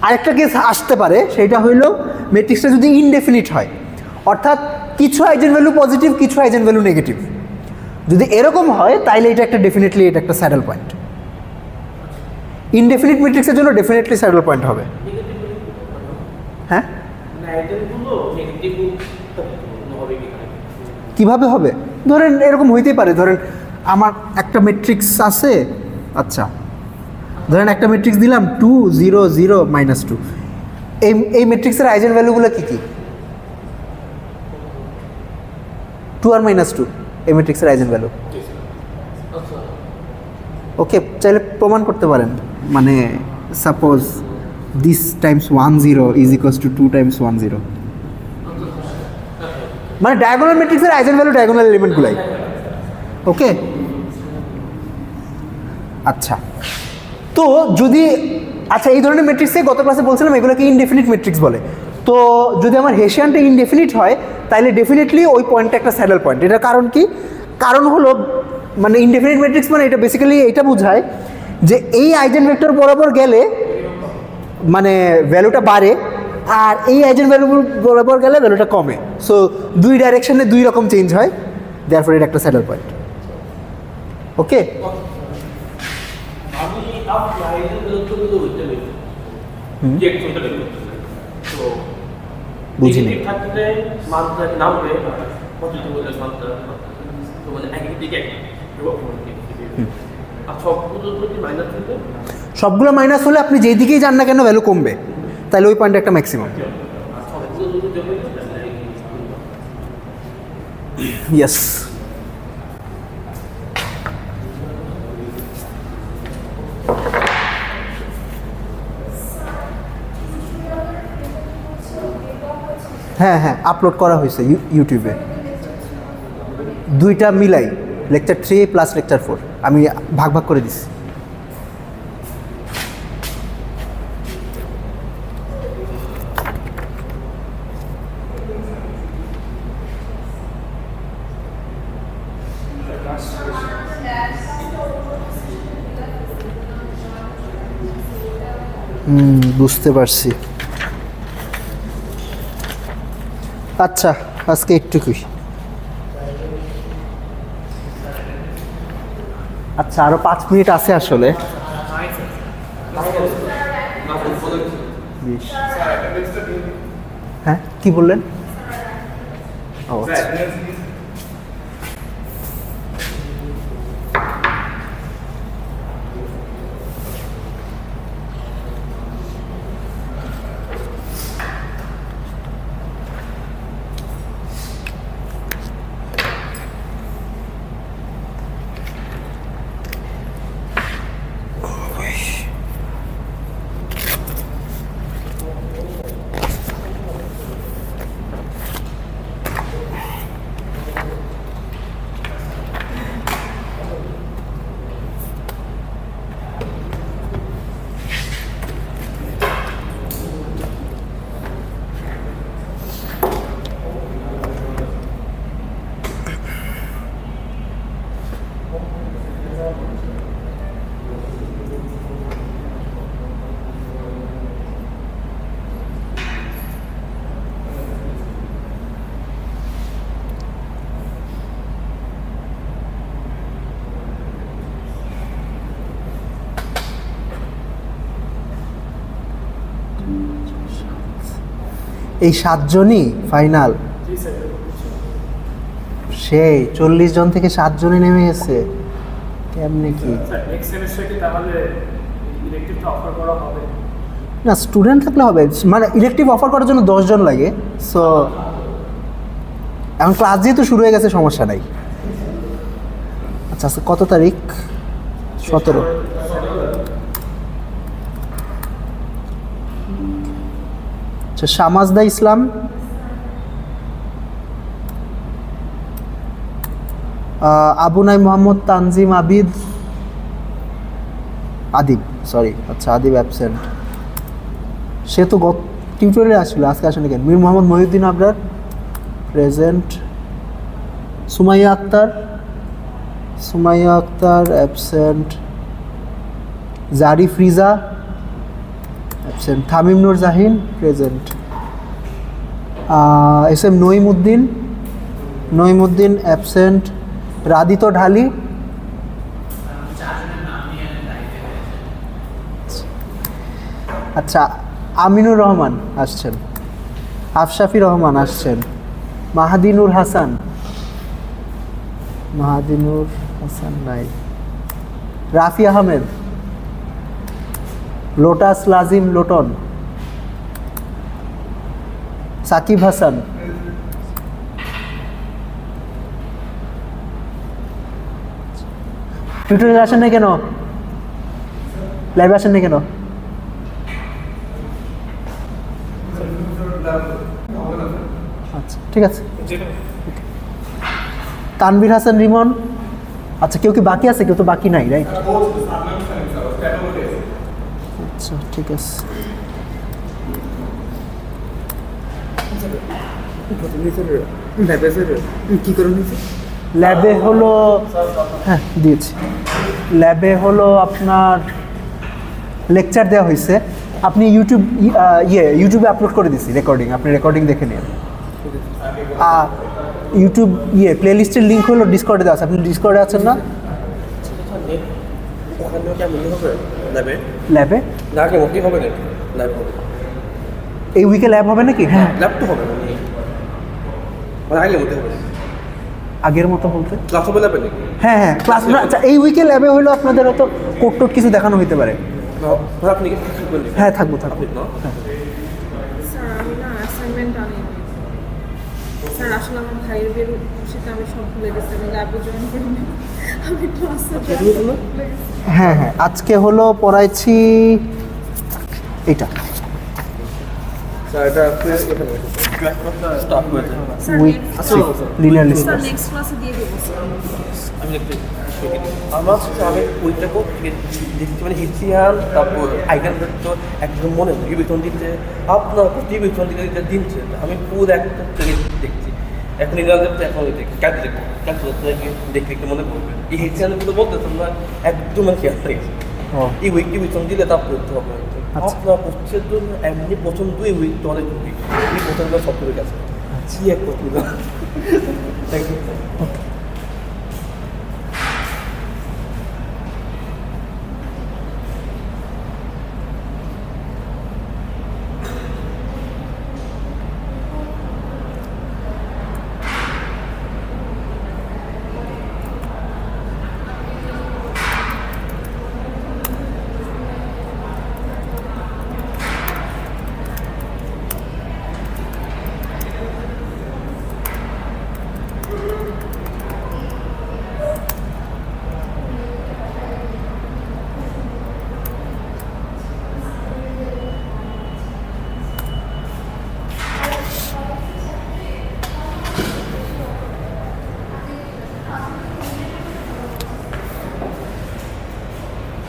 আরেকটা কেস আসতে পারে, সেটা হইলো ম্যাট্রিক্সটা যদি ইনডেফিনিট হয়, অর্থাৎ কিছু আইজেন ভ্যালু পজিটিভ কিছু আইজেন ভ্যালু নেগেটিভ। যদি এরকম হয় তাইলে এটা একটা ডেফিনেটলি এটা একটা স্যাডেল পয়েন্ট। ইনডেফিনিট ম্যাট্রিক্সের জন্য ডেফিনেটলি স্যাডেল পয়েন্ট হবে। হ্যাঁ, কিভাবে হবে? ধরেন এরকম হইতেই পারে, ধরেন আমার একটা ম্যাট্রিক্স আছে, আচ্ছা ধরেন একটা ম্যাট্রিক্স দিলাম 2 0 0 -2, এই ম্যাট্রিক্সের আইজেন ভ্যালুগুলো কী কী? 2 আর -2 এই ম্যাট্রিক্সের আইজেন ভ্যালু। ওকে, চাইলে প্রমাণ করতে পারেন, মানে suppose this Times 1 0 is equals two 2 Times 1 0, মানে ডায়াগোনাল ম্যাট্রিক্সের আইজেন ভ্যালু ডায়াগোনাল এলিমেন্টগুলাই। ওকে, আচ্ছা তো যদি আচ্ছা এই ধরনের ম্যাট্রিক্সে গত ক্লাসে বলছিলাম এগুলোকে ইনডেফিনিট ম্যাট্রিক্স বলে। তো যদি আমার হেসিয়ানটা ইনডেফিনিট হয় তাহলে ডেফিনেটলি ওই পয়েন্টটা একটা স্যাডেল পয়েন্ট। এটার কারণ কি? কারণ হলো মানে ইনডেফিনিট ম্যাট্রিক্স মানে এটা বেসিক্যালি এটা বোঝায় যে এই আইজেন ভেক্টর বরাবর গেলে মানে ভ্যালুটা বাড়ে, আর এই আইজেন ভ্যালু বরাবর গেলে ভ্যালুটা কমে। সো দুই ডাইরেকশনে দুই রকম চেঞ্জ হয়, দেয়ারফর এটা একটা স্যাডেল পয়েন্ট। ওকে, আমি আইজেন ভ্যালু হইতে নেই রিঅ্যাকশনটা দেখব, তো বুঝিনি থাকতে মানটা নামবে পজিটিভ হলে মানটা তো মানে এক দিকে এক আর সবগুলো যদি মাইনাস দিতে সবগুলো মাইনাস হলে আপনি যেই দিকেই যান না কেন ভ্যালু কমবে, তাহলে ওই পয়েন্টে একটা ম্যাক্সিমাম। ইয়েস, হ্যাঁ হ্যাঁ আপলোড করা হয়েছে ইউটিউবে, দুইটা মিলাই লেকচার 3 প্লাস লেকচার 4 আমি ভাগ ভাগ করে দিচ্ছি। বুঝতে পারছি। আচ্ছা আজকে একটুকুই। আচ্ছা আরো 5 মিনিট আছে আসলে। হ্যাঁ কি বললেন? ও আচ্ছা। এই 7 জনই ফাইনাল, সেই 40 জন থেকে 7 জনই নেমে গেছে। কেমনে কি না স্টুডেন্ট থাকলে হবে, মানে ইলেকটিভ অফার করার জন্য 10 জন লাগে। সো এখন ক্লাস যেহেতু শুরু হয়ে গেছে সমস্যা নাই। আচ্ছা কত তারিখ? 17। আচ্ছা শামাজদা ইসলাম, আবু নাই মোহাম্মদ তানজিম আবিদ, আদিব, সরি, আচ্ছা আদিব অ্যাবসেন্ট। সে তো গত টিউটোরিয়ালে আসছিল, আজকে আসেনি কেন? Mir Mohammad Mohiuddin Abrar present. Sumaiya Akter absent. Jari Friza absent. Tamim Noor Jahin present. S M Naimuddin absent. Radit Dhali, আচ্ছা আমিনুর রহমান আসছেন। আফশাফি রহমান আসছেন। মাহাদিনুর হাসান নাই। রাফি আহমেদ, লোটাস লাজিম লোটন, সাকিব হাসান, টিউটোরিয়াল আসেন না কেন? লাইভ আসেন না কেন? আচ্ছা ঠিক আছে। তানভীর হাসান রিমন, আচ্ছা কেউ কি বাকি আছে? কেউ তো বাকি নাই, রাইট? আচ্ছা ঠিক আছে। ল্যাবে হলো, হ্যাঁ দিয়েছি। ল্যাবে হলো আপনার লেকচার দেওয়া হয়েছে, আপনি ইউটিউবে আপলোড করে দিছি রেকর্ডিং, আপনি রেকর্ডিং দেখে নিন। ইউটিউব প্লেলিস্টের লিঙ্ক হলো ডিসকর্ডে দেওয়া আছে, আপনি ডিসকর্ডে আছেন না? ল্যাবে এই উইকে ল্যাব হবে নাকি? হ্যাঁ ল্যাব তো হবে আগের মতো বলতে ক্লাস হবে ল্যাবে নাকি? হ্যাঁ ক্লাস। আচ্ছা এই উইকে ল্যাবে হলো আপনাদের হয়তো কোড টোড কিছু দেখানো হতে পারে। আপনি কি হ্যাঁ থাকবো। স্যার আমি না অ্যাসাইনমেন্ট আনিনি স্যার, আসলে আমার ভাইয়ের বের খুশিতে আমি সব ভুলে গেছি, আমি ল্যাবে জয়েন করিনি, আমি ক্লাসে হ্যাঁ আজকে হলো পড়াইছি এটা weak linear list. Sir next ক্লাসে দিয়ে দেবো স্যার। আমি ওইটাকেও দেখছি, মানে হিসিয়ান তারপর আইকান তো একদম মনে হয় বেতন দিচ্ছে আপনার প্রতি বেতন দিতে দিচ্ছে, আমি পুরো একটা দেখছি। এখন এখন দেখলে একটু মনে পড়বে এই হিসিয়ানের পুরো বলতে তোমরা একদম খেয়াল রেখেছি। এই উইকটি বেতন দিলে তা করতে হবে আপনার পক্ষের জন্য এমনি পছন্দ। এই উইকটা অনেক এই পছন্দ সব করে গেছে কি এক কথা।